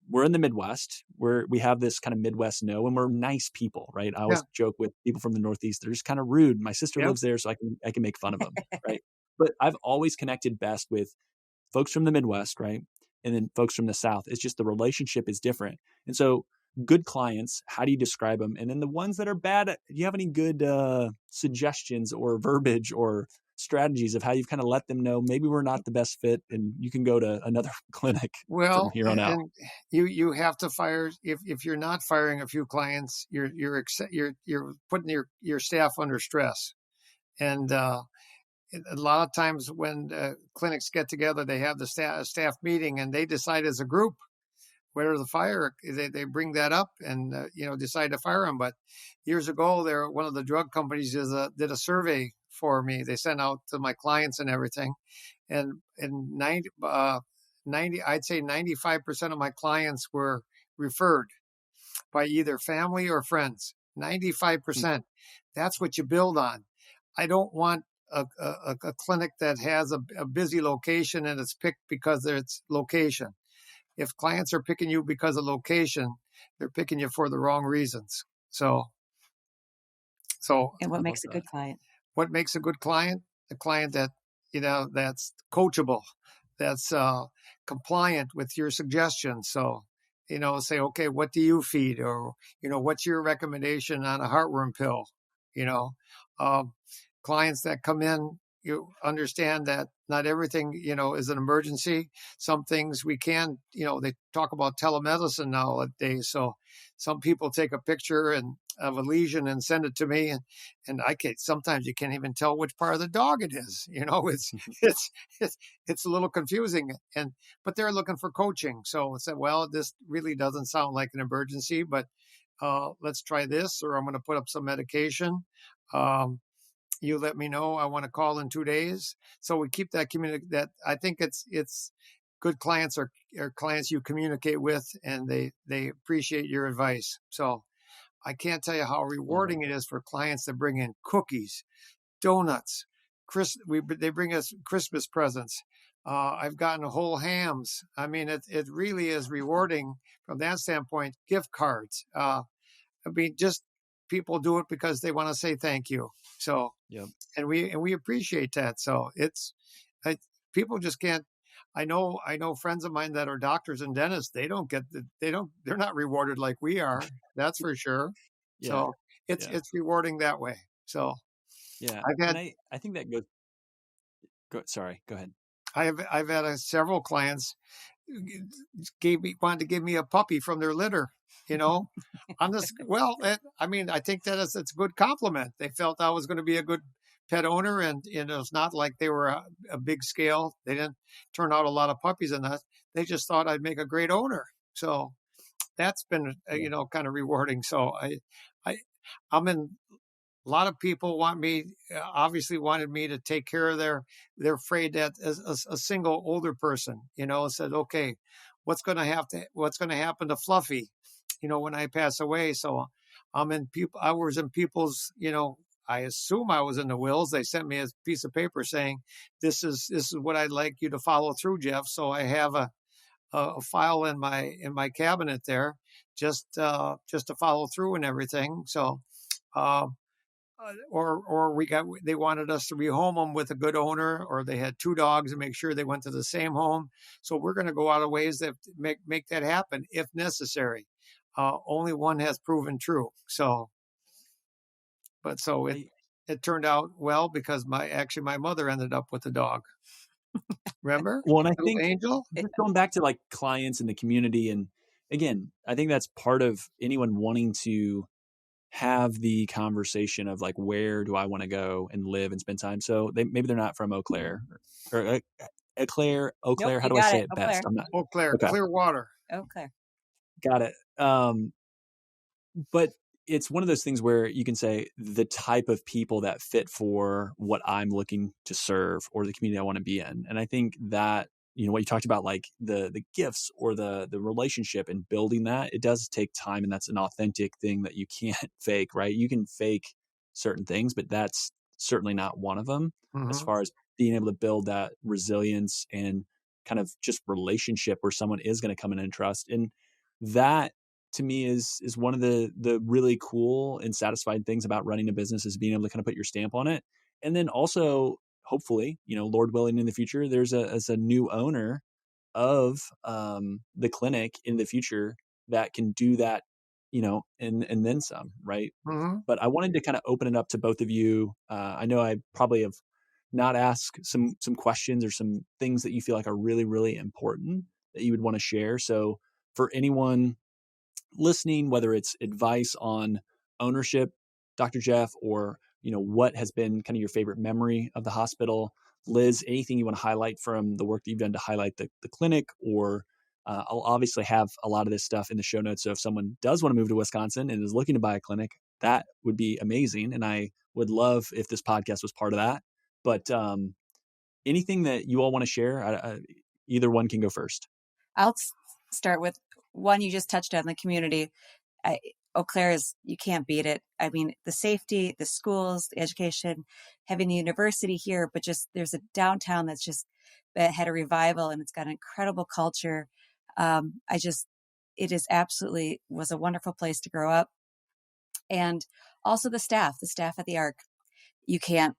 we're in the Midwest where we have this kind of Midwest no, and we're nice people, right? I Yeah. always joke with people from the Northeast. They're just kind of rude. My sister Yep. lives there, so I can make fun of them, right? But I've always connected best with folks from the Midwest, right? And then folks from the South. It's just the relationship is different. And so good clients, how do you describe them? And then the ones that are bad, do you have any good suggestions or verbiage or strategies of how you've kind of let them know maybe we're not the best fit and you can go to another clinic from Well, here on out? and you have to fire if you're not firing a few clients, you're putting your staff under stress, and a lot of times when clinics get together, they have the staff meeting and they decide as a group whether the fire, they bring that up and decide to fire them. But years ago, one of the drug companies did a survey for me. They sent out to my clients and everything, and 90, I'd say 95% of my clients were referred by either family or friends. 95%. That's what you build on. I don't want a clinic that has a busy location and it's picked because of its location. If clients are picking you because of location, they're picking you for the wrong reasons. So And what makes a good client? What makes a good client? A client that, that's coachable, that's compliant with your suggestions. So, say, okay, what do you feed? Or, what's your recommendation on a heartworm pill? You know, um, Clients that come in, you understand that not everything, is an emergency. Some things we can, they talk about telemedicine nowadays. So some people take a picture of a lesion and send it to me, and sometimes you can't even tell which part of the dog it is. It's it's a little confusing, but they're looking for coaching. So I said, well, this really doesn't sound like an emergency, but let's try this, or I'm going to put up some medication. You let me know. I want to call in 2 days. So we keep that that I think it's good clients are clients you communicate with, and they appreciate your advice. So I can't tell you how rewarding it is for clients to bring in cookies, donuts, they bring us Christmas presents. I've gotten whole hams. I mean, it really is rewarding from that standpoint. Gift cards. Just people do it because they want to say thank you. So, Yep. and we appreciate that. So people just can't. I know friends of mine that are doctors and dentists. They're not rewarded like we are. That's for sure. Yeah. So it's rewarding that way. So yeah, I think that sorry, go ahead. I've had several clients wanted to give me a puppy from their litter. On this. Well, I think that it's a good compliment. They felt I was going to be a good pet owner, and it's not like they were a big scale. They didn't turn out a lot of puppies in that. They just thought I'd make a great owner. So that's been kind of rewarding. So I'm in. A lot of people obviously wanted me to take care of they're afraid that as a single older person, said, okay, what's going to happen to Fluffy, when I pass away. So I was in people's, I assume I was in the wills. They sent me a piece of paper saying, this is what I'd like you to follow through, Jeff. So I have a file in my cabinet there, just to follow through and everything. So, or they wanted us to rehome them with a good owner, or they had 2 dogs and make sure they went to the same home. So we're going to go out of ways that make that happen if necessary. Only one has proven true. So, it turned out well because my mother ended up with the dog. Remember? Well, and I think Angel, just going back to like clients in the community, and again, I think that's part of anyone wanting to have the conversation of like, where do I want to go and live and spend time? So maybe they're not from Eau Claire or Eau Claire. Nope, How do I say it best? I'm not. Eau Claire, Okay. Clearwater. Okay. Got it. But it's one of those things where you can say the type of people that fit for what I'm looking to serve or the community I want to be in. And I think that, what you talked about, like the gifts or the relationship and building that, it does take time, and that's an authentic thing that you can't fake, right? You can fake certain things, but that's certainly not one of them. As far as being able to build that resilience and kind of just relationship where someone is going to come in and trust. And that to me is one of the really cool and satisfying things about running a business, is being able to kind of put your stamp on it. And then also, hopefully, Lord willing, in the future, there's a new owner of the clinic in the future that can do that, and then some, right? But I wanted to kind of open it up to both of you. I know I probably have not asked some questions or some things that you feel like are really, really important that you would want to share. So for anyone listening, whether it's advice on ownership, Dr. Jeff, or what has been kind of your favorite memory of the hospital. Liz, anything you want to highlight from the work that you've done to highlight the clinic, or I'll obviously have a lot of this stuff in the show notes. So if someone does want to move to Wisconsin and is looking to buy a clinic, that would be amazing. And I would love if this podcast was part of that. But anything that you all want to share, either one can go first. I'll start with one you just touched on, the community. Eau Claire you can't beat it. I mean, the safety, the schools, the education, having the university here, but just there's a downtown that had a revival, and it's got an incredible culture. It is absolutely was a wonderful place to grow up. And also the staff at the Arc, you can't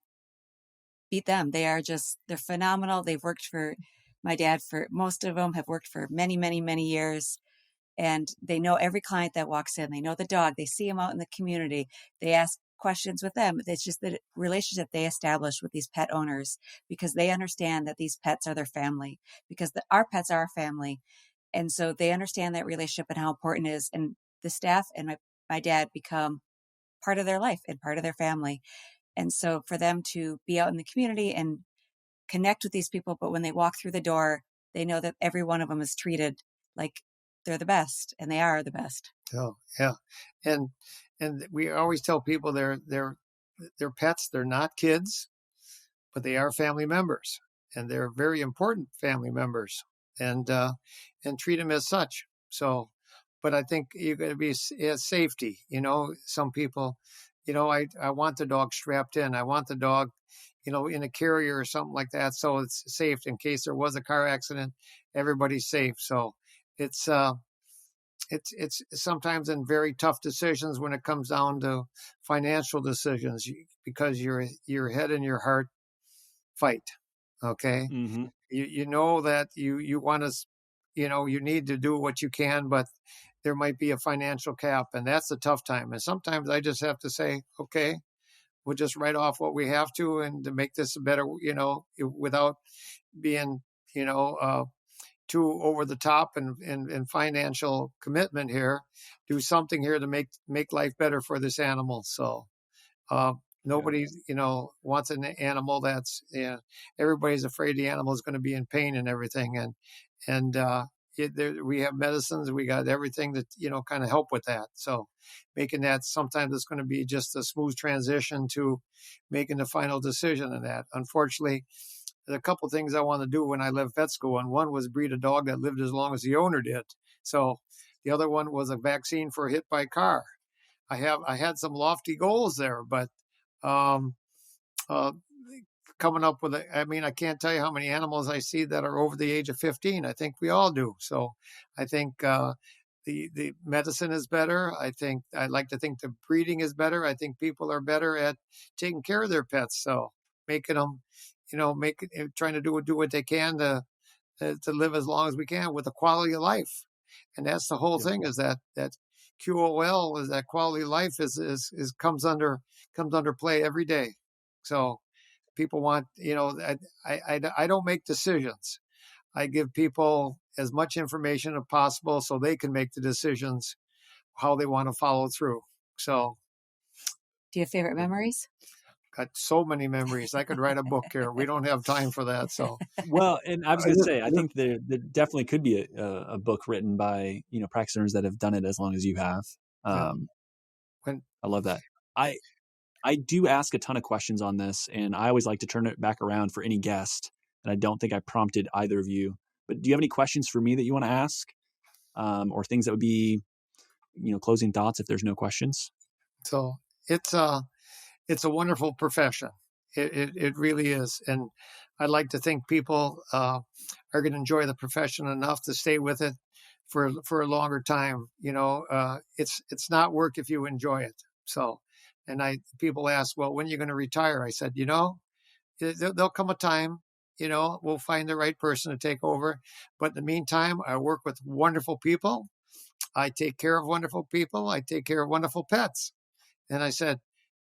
beat them. They're phenomenal. They've worked for my dad most of them have worked for many, many, many years. And they know every client that walks in. They know the dog. They see them out in the community. They ask questions with them. It's just the relationship they establish with these pet owners, because they understand that these pets are their family, because our pets are our family. And so they understand that relationship and how important it is. And the staff and my dad become part of their life and part of their family. And so for them to be out in the community and connect with these people, but when they walk through the door, they know that every one of them is treated like they're the best, and they are the best. Oh, yeah. And we always tell people they're pets. They're not kids, but they are family members, and they're very important family members, and treat them as such. So, but I think you're going to be safety. Some people, I want the dog strapped in. I want the dog, in a carrier or something like that, so it's safe in case there was a car accident. Everybody's safe. So it's sometimes in very tough decisions when it comes down to financial decisions, because your head and your heart fight. Okay. Mm-hmm. You know that you want to, you need to do what you can, but there might be a financial cap, and that's a tough time. And sometimes I just have to say, okay, we'll just write off what we have to, and to make this better, without being, too over the top and financial commitment here, do something here to make life better for this animal. So nobody, wants an animal that's, everybody's afraid the animal is going to be in pain and everything. And we have medicines, we got everything that, kind of help with that. So making that, sometimes it's going to be just a smooth transition to making the final decision in that. Unfortunately, there's a couple of things I want to do when I left vet school, and one was breed a dog that lived as long as the owner did. So the other one was a vaccine for a hit by car. I had some lofty goals there, but coming up with I can't tell you how many animals I see that are over the age of 15. I think we all do. So I think the medicine is better. I like to think the breeding is better. I think people are better at taking care of their pets. So making them, trying to do what they can to live as long as we can with a quality of life. And that's the whole thing, is that QOL, is that quality of life is comes under play every day. So people want, I don't make decisions. I give people as much information as possible so they can make the decisions how they want to follow through. So, do you have favorite memories? Got so many memories. I could write a book here. We don't have time for that. So, well, and I was going to say, I think there definitely could be a book written by, practice owners that have done it as long as you have. I love that. I do ask a ton of questions on this, and I always like to turn it back around for any guest. And I don't think I prompted either of you, but do you have any questions for me that you want to ask, or things that would be, closing thoughts if there's no questions? So it's a wonderful profession. It really is. And I'd like to think people are going to enjoy the profession enough to stay with it for a longer time. It's not work if you enjoy it. So, and people ask, well, when are you going to retire? I said, there'll come a time, we'll find the right person to take over. But in the meantime, I work with wonderful people. I take care of wonderful people. I take care of wonderful pets. And I said,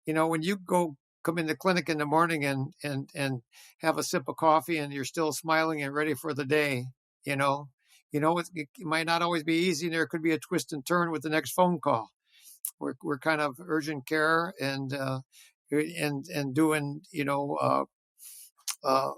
when you come in the clinic in the morning and have a sip of coffee and you're still smiling and ready for the day, it might not always be easy. There could be a twist and turn with the next phone call. We're kind of urgent care, and and doing, uh,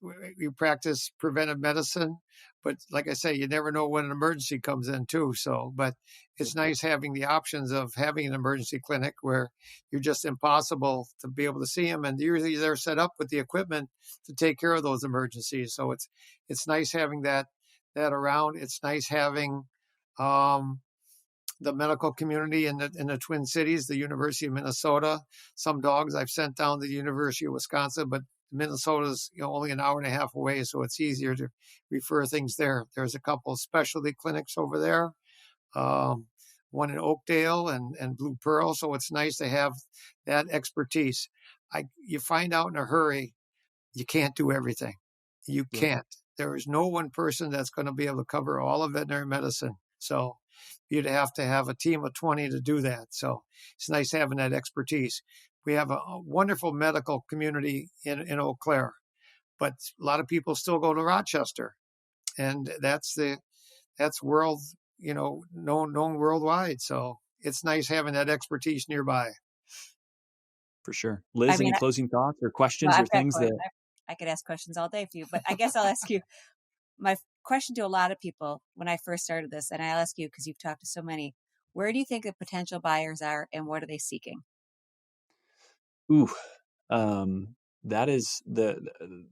we practice preventive medicine, but like I say, you never know when an emergency comes in too. So, but it's nice having the options of having an emergency clinic where you're just impossible to be able to see them, and usually they're set up with the equipment to take care of those emergencies. So it's nice having that around. It's nice having um, the medical community in the Twin Cities, the University of Minnesota. Some dogs I've sent down to the University of Wisconsin, but Minnesota's only an hour and a half away, so it's easier to refer things there. There's a couple of specialty clinics over there, um, one in Oakdale and Blue Pearl. So it's nice to have that expertise. You find out in a hurry, you can't do everything. You Yep. can't. There is no one person that's going to be able to cover all of veterinary medicine. So you'd have to have a team of 20 to do that. So it's nice having that expertise. We have a wonderful medical community in Eau Claire, but a lot of people still go to Rochester, and that's world, known worldwide. So it's nice having that expertise nearby. For sure. I Liz, mean, any closing thoughts or questions or I've got things that I could ask questions all day for you, but I guess I'll ask you my question to a lot of people when I first started this, and I'll ask you because you've talked to so many. Where do you think the potential buyers are, and what are they seeking? ooh, that is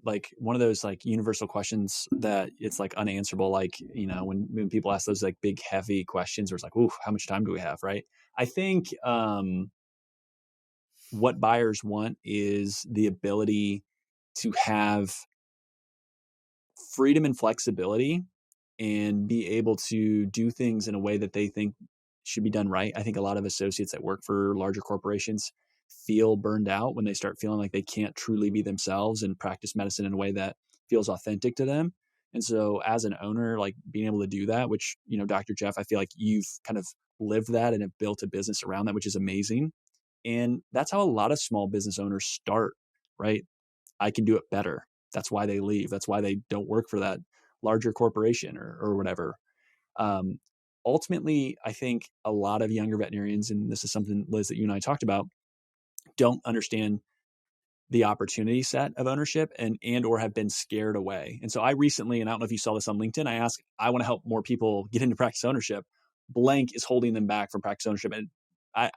like one of those like universal questions that it's like unanswerable. Like, when people ask those like big, heavy questions, where it's like, ooh, how much time do we have? Right. I think, what buyers want is the ability to have freedom and flexibility and be able to do things in a way that they think should be done right. I think a lot of associates that work for larger corporations feel burned out when they start feeling like they can't truly be themselves and practice medicine in a way that feels authentic to them. And so as an owner, like being able to do that, which, Dr. Jeff, I feel like you've kind of lived that and have built a business around that, which is amazing. And that's how a lot of small business owners start, right? I can do it better. That's why they leave. That's why they don't work for that larger corporation or whatever. Um, Ultimately, I think a lot of younger veterinarians, and this is something, Liz, that you and I talked about, don't understand the opportunity set of ownership and or have been scared away. And so I recently, and I don't know if you saw this on LinkedIn, I want to help more people get into practice ownership. Blank is holding them back from practice ownership. And I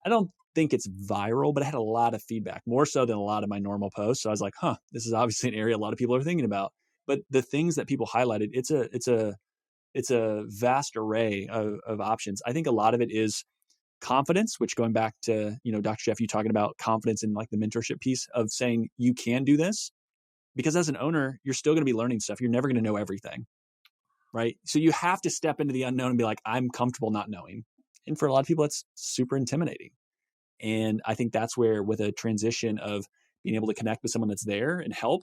don't think it's viral, but I had a lot of feedback, more so than a lot of my normal posts. So I was like, this is obviously an area a lot of people are thinking about. But the things that people highlighted, it's a vast array of options. I think a lot of it is confidence, which going back to, Dr. Jeff, you talking about confidence in like the mentorship piece of saying you can do this, because as an owner, you're still going to be learning stuff. You're never going to know everything. Right. So you have to step into the unknown and be like, I'm comfortable not knowing. And for a lot of people, it's super intimidating. And I think that's where, with a transition of being able to connect with someone that's there and help,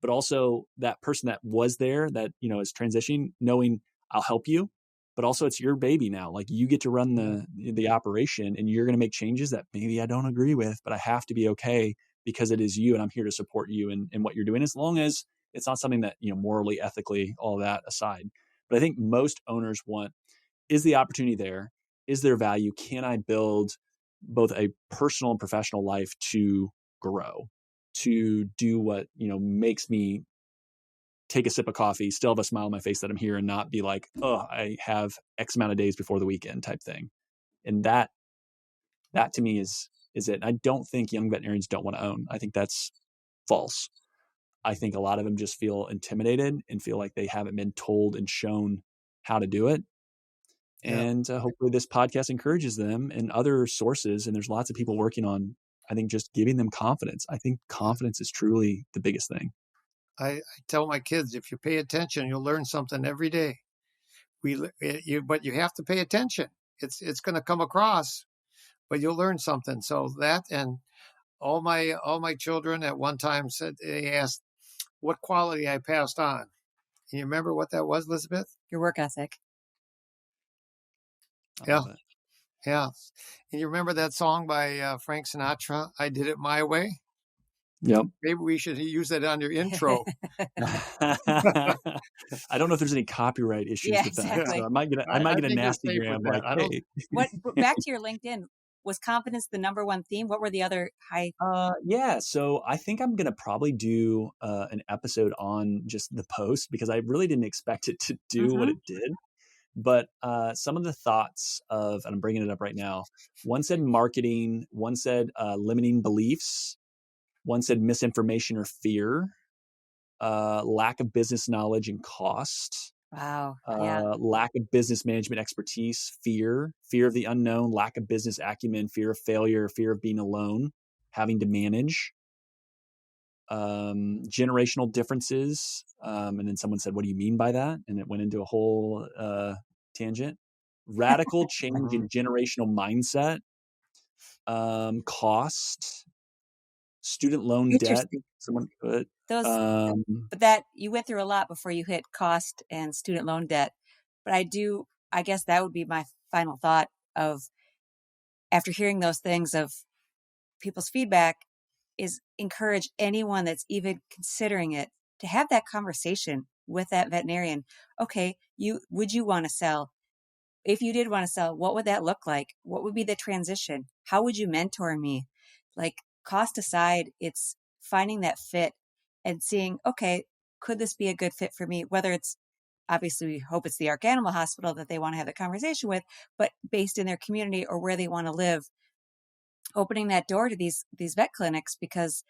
but also that person that was there that, is transitioning, knowing I'll help you, but also it's your baby now. Like you get to run the operation and you're going to make changes that maybe I don't agree with, but I have to be okay because it is you and I'm here to support you in what you're doing, as long as it's not something that, morally, ethically, all that aside. But I think most owners want, is the opportunity there? Is there value? Can I build both a personal and professional life to grow, to do what, makes me take a sip of coffee, still have a smile on my face that I'm here, and not be like, oh, I have X amount of days before the weekend type thing. And that to me is it. I don't think young veterinarians don't want to own. I think that's false. I think a lot of them just feel intimidated and feel like they haven't been told and shown how to do it. Yeah. And hopefully this podcast encourages them and other sources. And there's lots of people working on, I think, just giving them confidence. I think confidence is truly the biggest thing. I tell my kids, if you pay attention, you'll learn something every day. But you have to pay attention. It's going to come across, but you'll learn something. So that, and all my children at one time said, they asked what quality I passed on. Can you remember what that was, Elizabeth? Your work ethic. Yeah. Yeah. And you remember that song by Frank Sinatra, I Did It My Way? Yep. Maybe we should use that on your intro. I don't know if there's any copyright issues with that. Exactly. So I might get a nasty gram like, hey. Back to your LinkedIn. Was confidence the number one theme? What were the other high? Yeah. So I think I'm gonna probably do an episode on just the post because I really didn't expect it to do what Mm-hmm. it did. But some of the thoughts of, and I'm bringing it up right now. One said marketing. One said limiting beliefs. One said misinformation or fear. Lack of business knowledge and cost. Wow. Yeah. Lack of business management expertise, fear of the unknown, lack of business acumen, fear of failure, fear of being alone, having to manage, generational differences. And then someone said, "What do you mean by that?" And it went into a whole tangent. Radical change Mhm. in generational mindset, cost, student loan debt. Interesting. Someone put. Those, Um, but that you went through a lot before you hit cost and student loan debt. But I guess that would be my final thought of after hearing those things of people's feedback is encourage anyone that's even considering it to have that conversation with that veterinarian. Okay, would you want to sell? If you did want to sell, what would that look like? What would be the transition? How would you mentor me? Like cost aside, it's finding that fit and seeing, okay, could this be a good fit for me? Whether it's obviously we hope it's the Ark Animal Hospital that they want to have a conversation with, but based in their community or where they want to live, opening that door to these vet clinics because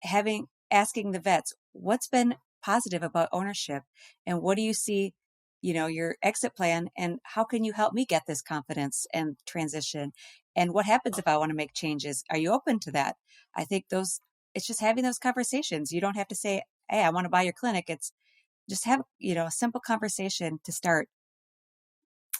asking the vets what's been positive about ownership and what do you see, your exit plan, and how can you help me get this confidence and transition, and what happens if I want to make changes? Are you open to that? I think those it's just having those conversations. You don't have to say, hey, I want to buy your clinic. It's just have, a simple conversation to start.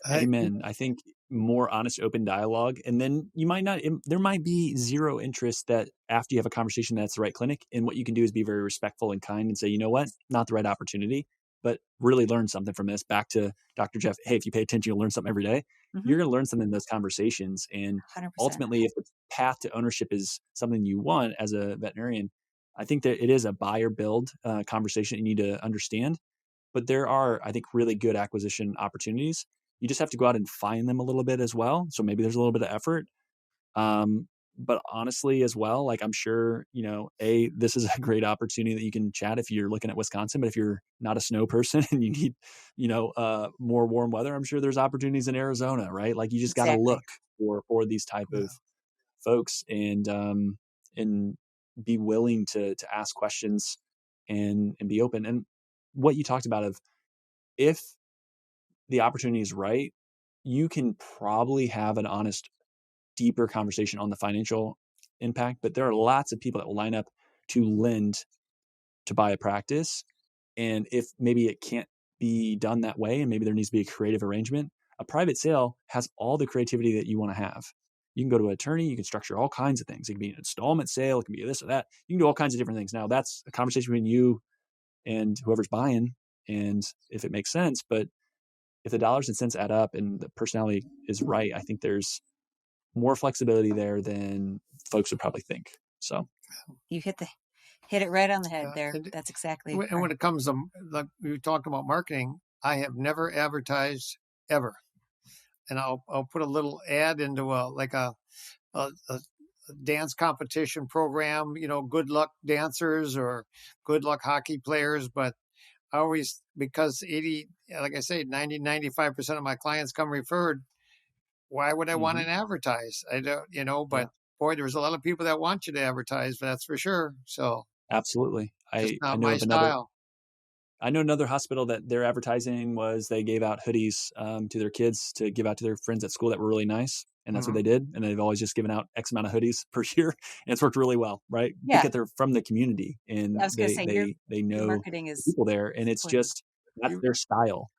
I, Amen. I think more honest, open dialogue. And then you might not, there might be zero interest that after you have a conversation, that's the right clinic. And what you can do is be very respectful and kind and say, you know what, not the right opportunity, but really learn something from this. Back to Dr. Jeff. Hey, if you pay attention, you'll learn something every day. Mm-hmm. You're going to learn something in those conversations. And 100%. ultimately, if the path to ownership is something you want as a veterinarian, I think that it is a buy or build conversation you need to understand. But there are, I think, really good acquisition opportunities. You just have to go out and find them a little bit as well. So maybe there's a little bit of effort. But honestly, as well, like I'm sure, this is a great opportunity that you can chat if you're looking at Wisconsin. But if you're not a snow person and you need, more warm weather, I'm sure there's opportunities in Arizona, right? Like you just got to Exactly. look for these type yeah. of folks and be willing to ask questions and be open. And what you talked about of if the opportunity is right, you can probably have an honest, deeper conversation on the financial impact. But there are lots of people that will line up to lend to buy a practice. And if maybe it can't be done that way, and maybe there needs to be a creative arrangement, a private sale has all the creativity that you want to have. You can go to an attorney, you can structure all kinds of things. It can be an installment sale, it can be this or that. You can do all kinds of different things. Now, that's a conversation between you and whoever's buying, and if it makes sense. But if the dollars and cents add up and the personality is right, I think there's more flexibility there than folks would probably think. So You hit it right on the head Yeah, there. That's exactly and right. when it comes to, like we talked about marketing, I have never advertised ever. And I'll put a little ad into a dance competition program, good luck dancers or good luck hockey players. But I always, because like I say, 95% of my clients come referred. Why would I want mm-hmm. to advertise? I don't, Yeah, but boy, there's a lot of people that want you to advertise, that's for sure. So absolutely. just I not know my of another. style. I know another hospital that their advertising was they gave out hoodies to their kids to give out to their friends at school that were really nice. And that's what Hmm. they did. And they've always just given out X amount of hoodies per year. And it's worked really well, right? Yeah. Because they're from the community I and was going to say they your know marketing the is people there. And it's supporting just, that's You, their style.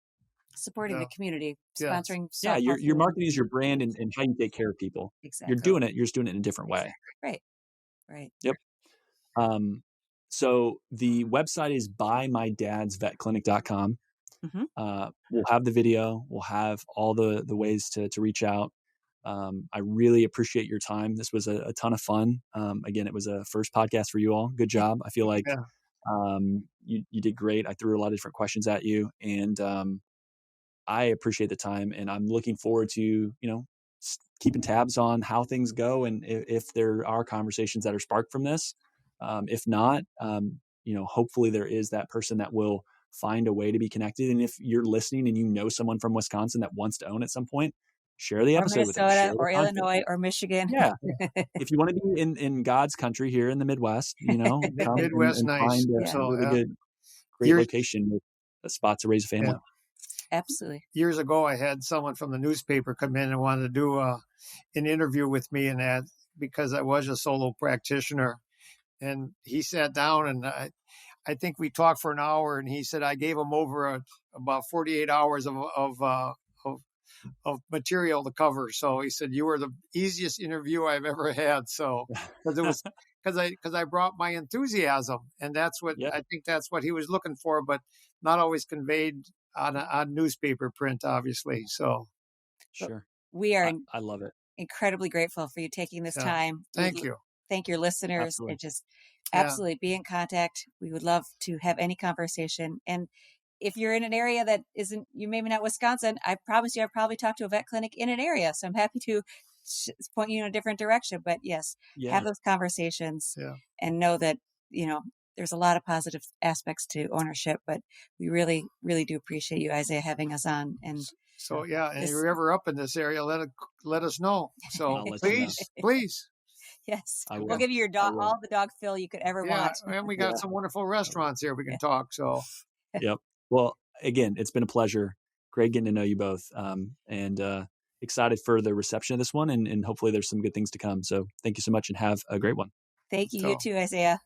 supporting the yeah, community, yes. sponsoring Yeah. softball Your field. marketing is your brand and how you take care of people. Exactly. You're just doing it in a different way. Right. Right. Yep. Um, so the website is buymydadsvetclinic.com. Mm-hmm. We'll have the video. We'll have all the ways to reach out. I really appreciate your time. This was a ton of fun. Again, it was a first podcast for you all. Good job. I feel like Yeah. you did great. I threw a lot of different questions at you, and I appreciate the time. And I'm looking forward to keeping tabs on how things go and if there are conversations that are sparked from this. If not, hopefully there is that person that will find a way to be connected. And if you're listening and you know someone from Wisconsin that wants to own at some point, share the Or episode with them, share Minnesota the or content. Illinois or Michigan. Yeah. If you want to be in God's country here in the Midwest, come Midwest, and nice. find a So, really great location with a spot to raise a family. Absolutely. Years ago, I had someone from the newspaper come in and wanted to do an interview with me, and that because I was a solo practitioner. And he sat down, and I think we talked for an hour, and he said I gave him over about 48 hours of material to cover. So he said, you were the easiest interview I've ever had. So because I brought my enthusiasm, and that's what I think that's what he was looking for, but not always conveyed on newspaper print, obviously. So sure, we are I love it. Incredibly grateful for you taking this time. Thank you. Thank your listeners. Absolutely. And just absolutely be in contact. We would love to have any conversation. And if you're in an area that isn't, you maybe not Wisconsin, I promise you, I've probably talked to a vet clinic in an area. So I'm happy to point you in a different direction. But yes, have those conversations and know that, there's a lot of positive aspects to ownership, but we really, really do appreciate you, Isaiah, having us on. And so, and if you're ever up in this area, let us know. So please. Yes, we'll give you your dog, all the dog fill you could ever want. And we got some wonderful restaurants here we can talk. So, Well, again, it's been a pleasure. Great getting to know you both, and excited for the reception of this one, and hopefully there's some good things to come. So thank you so much, and have a great one. Thank you. You too, Isaiah.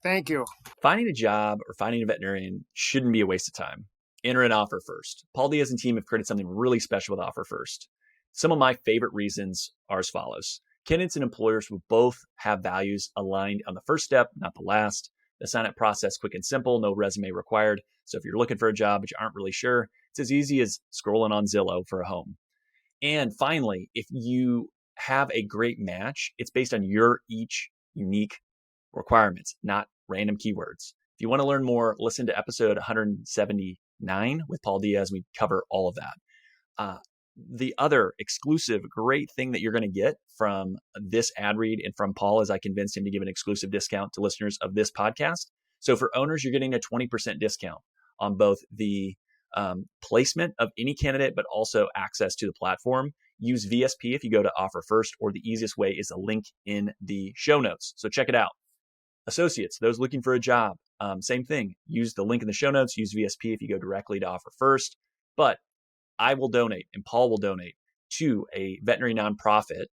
Thank you. Finding a job or finding a veterinarian shouldn't be a waste of time. Enter an Offer First. Paul Diaz and team have created something really special with Offer First. Some of my favorite reasons are as follows. Candidates and employers will both have values aligned on the first step, not the last. The sign-up process quick and simple, no resume required. So if you're looking for a job but you aren't really sure, it's as easy as scrolling on Zillow for a home. And finally, if you have a great match, it's based on your each unique requirements, not random keywords. If you want to learn more, listen to episode 179 with Paul Diaz. We cover all of that. The other exclusive great thing that you're going to get from this ad read and from Paul is I convinced him to give an exclusive discount to listeners of this podcast. So for owners, you're getting a 20% discount on both the placement of any candidate, but also access to the platform. Use VSP if you go to Offer First, or the easiest way is a link in the show notes. So check it out. Associates, those looking for a job, same thing. Use the link in the show notes. Use VSP if you go directly to Offer First. But I will donate and Paul will donate to a veterinary nonprofit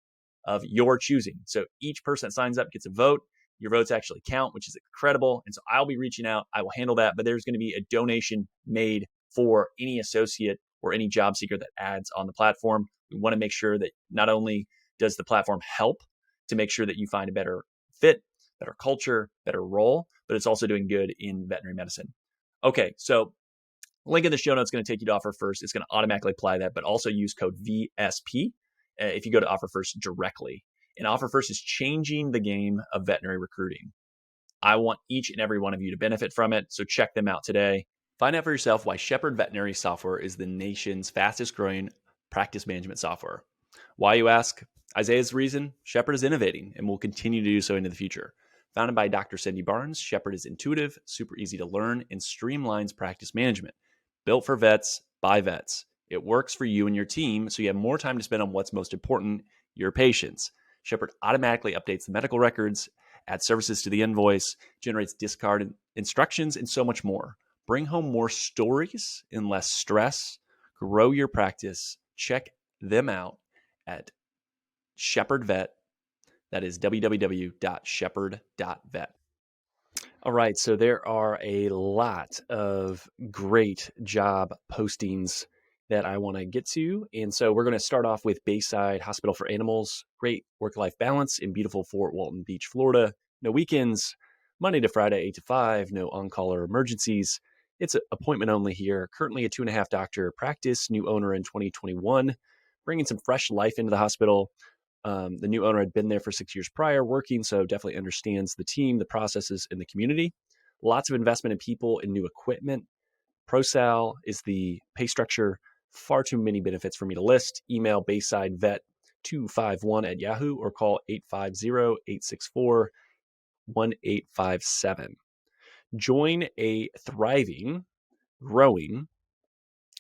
of your choosing. So each person that signs up gets a vote. Your votes actually count, which is incredible. And so I'll be reaching out. I will handle that. But there's going to be a donation made for any associate or any job seeker that adds on the platform. We want to make sure that not only does the platform help to make sure that you find a better fit, better culture, better role, but it's also doing good in veterinary medicine. Okay, so link in the show notes is going to take you to Offer First. It's going to automatically apply that, but also use code VSP if you go to Offer First directly. And Offer First is changing the game of veterinary recruiting. I want each and every one of you to benefit from it, so check them out today. Find out for yourself why Shepherd Veterinary Software is the nation's fastest growing practice management software. Why, you ask? Isaiah's reason, Shepherd is innovating and will continue to do so into the future. Founded by Dr. Cindy Barnes, Shepherd is intuitive, super easy to learn, and streamlines practice management. Built for vets, by vets. It works for you and your team, so you have more time to spend on what's most important, your patients. Shepherd automatically updates the medical records, adds services to the invoice, generates discard instructions, and so much more. Bring home more stories and less stress. Grow your practice. Check them out at Shepherd Vet. That is www.shepherd.vet. All right, so there are a lot of great job postings that I want to get to. And so we're going to start off with Bayside Hospital for Animals. Great work-life balance in beautiful Fort Walton Beach, Florida. No weekends, Monday to Friday, 8 to 5, no on-call or emergencies. It's appointment only here. Currently a 2.5 doctor practice, new owner in 2021, bringing some fresh life into the hospital. The new owner had been there for 6 years prior working, so definitely understands the team, the processes, and the community. Lots of investment in people and new equipment. ProSal is the pay structure. Far too many benefits for me to list. Email baysidevet 251 at Yahoo or call 850-864-1857. Join a thriving, growing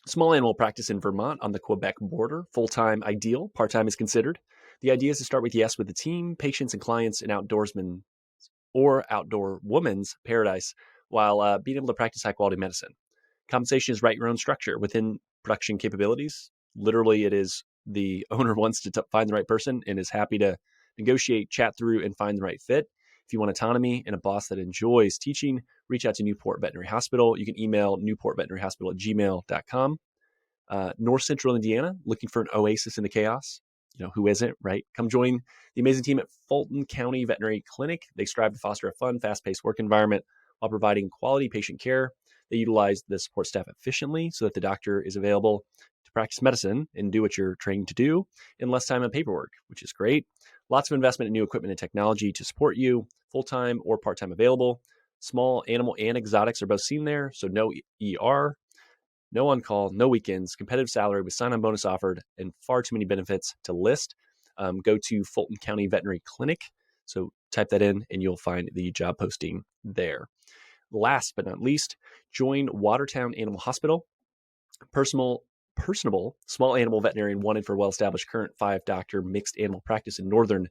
small animal practice in Vermont on the Quebec border. Full-time ideal, part-time is considered. The idea is to start with yes with the team, patients, and clients in outdoorsman or outdoor woman's paradise while being able to practice high-quality medicine. Compensation is write your own structure within production capabilities. Literally, it is the owner wants to find the right person and is happy to negotiate, chat through, and find the right fit. If you want autonomy and a boss that enjoys teaching, reach out to Newport Veterinary Hospital. You can email newportveterinaryhospital@gmail.com. North Central Indiana, looking for an oasis in the chaos. Who isn't, right? Come join the amazing team at Fulton County Veterinary Clinic. They strive to foster a fun, fast-paced work environment while providing quality patient care. They utilize the support staff efficiently so that the doctor is available to practice medicine and do what you're trained to do in less time and paperwork, which is great. Lots of investment in new equipment and technology to support you, full-time or part-time available. Small animal and exotics are both seen there, so no ER, no on-call, no weekends, competitive salary with sign-on bonus offered, and far too many benefits to list. Go to Fulton County Veterinary Clinic. So type that in and you'll find the job posting there. Last but not least, join Watertown Animal Hospital. Personable, small animal veterinarian wanted for well-established current 5-doctor mixed animal practice in northern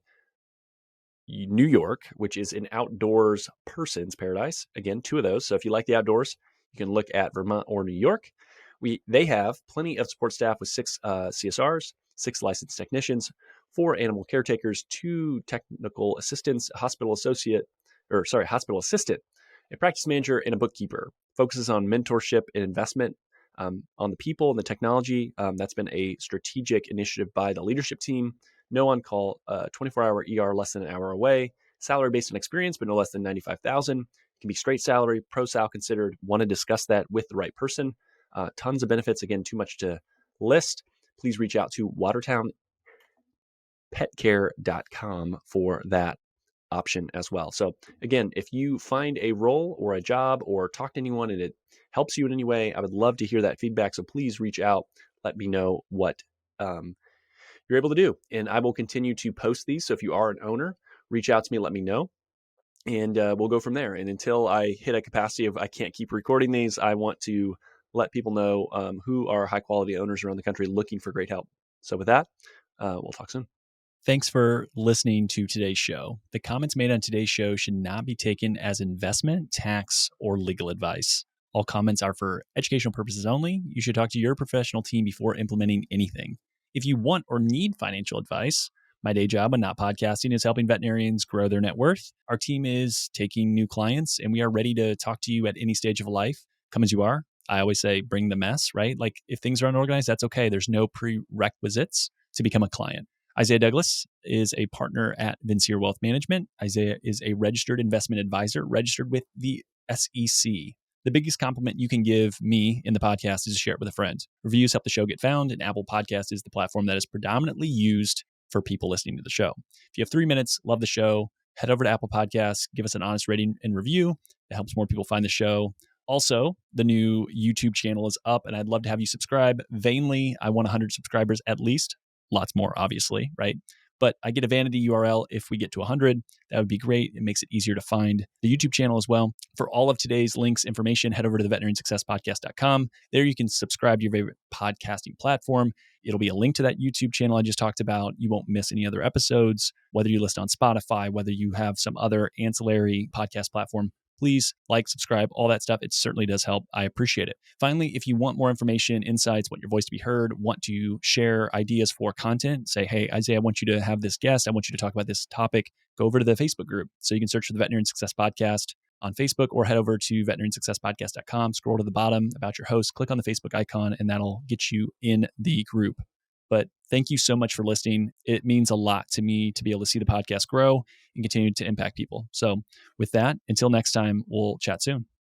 New York, which is an outdoors person's paradise. Again, 2 of those. So if you like the outdoors, you can look at Vermont or New York. They have plenty of support staff with 6 CSRs, 6 licensed technicians, 4 animal caretakers, 2 technical assistants, a hospital assistant, a practice manager, and a bookkeeper. Focuses on mentorship and investment on the people and the technology. That's been a strategic initiative by the leadership team. No on-call, 24-hour ER less than an hour away. Salary based on experience, but no less than $95,000. Can be straight salary, pro-sal considered. Want to discuss that with the right person. Tons of benefits. Again, too much to list. Please reach out to watertownpetcare.com for that option as well. So again, if you find a role or a job or talk to anyone and it helps you in any way, I would love to hear that feedback. So please reach out. Let me know what you're able to do. And I will continue to post these. So if you are an owner, reach out to me, let me know. And we'll go from there. And until I hit a capacity of I can't keep recording these, I want to let people know who are high quality owners around the country looking for great help. So with that, we'll talk soon. Thanks for listening to today's show. The comments made on today's show should not be taken as investment, tax, or legal advice. All comments are for educational purposes only. You should talk to your professional team before implementing anything. If you want or need financial advice, my day job when not podcasting is helping veterinarians grow their net worth. Our team is taking new clients, and we are ready to talk to you at any stage of life. Come as you are. I always say bring the mess, right? Like if things are unorganized, that's okay. There's no prerequisites to become a client. Isaiah Douglas is a partner at Vincier Wealth Management. Isaiah is a registered investment advisor, registered with the SEC. The biggest compliment you can give me in the podcast is to share it with a friend. Reviews help the show get found, and Apple Podcast is the platform that is predominantly used for people listening to the show. If you have 3 minutes, love the show, head over to Apple Podcasts, give us an honest rating and review. It helps more people find the show. Also, the new YouTube channel is up, and I'd love to have you subscribe. Vainly, I want 100 subscribers at least. Lots more, obviously, right? But I get a vanity URL if we get to 100. That would be great. It makes it easier to find the YouTube channel as well. For all of today's links, information, head over to the veterinariansuccesspodcast.com. There you can subscribe to your favorite podcasting platform. It'll be a link to that YouTube channel I just talked about. You won't miss any other episodes, whether you listen on Spotify, whether you have some other ancillary podcast platform. Please like, subscribe, all that stuff. It certainly does help. I appreciate it. Finally, if you want more information, insights, want your voice to be heard, want to share ideas for content, say, hey, Isaiah, I want you to have this guest. I want you to talk about this topic. Go over to the Facebook group. So you can search for the Veterinarian Success Podcast on Facebook or head over to veterinariansuccesspodcast.com, scroll to the bottom about your host, click on the Facebook icon, and that'll get you in the group. But thank you so much for listening. It means a lot to me to be able to see the podcast grow and continue to impact people. So with that, until next time, we'll chat soon.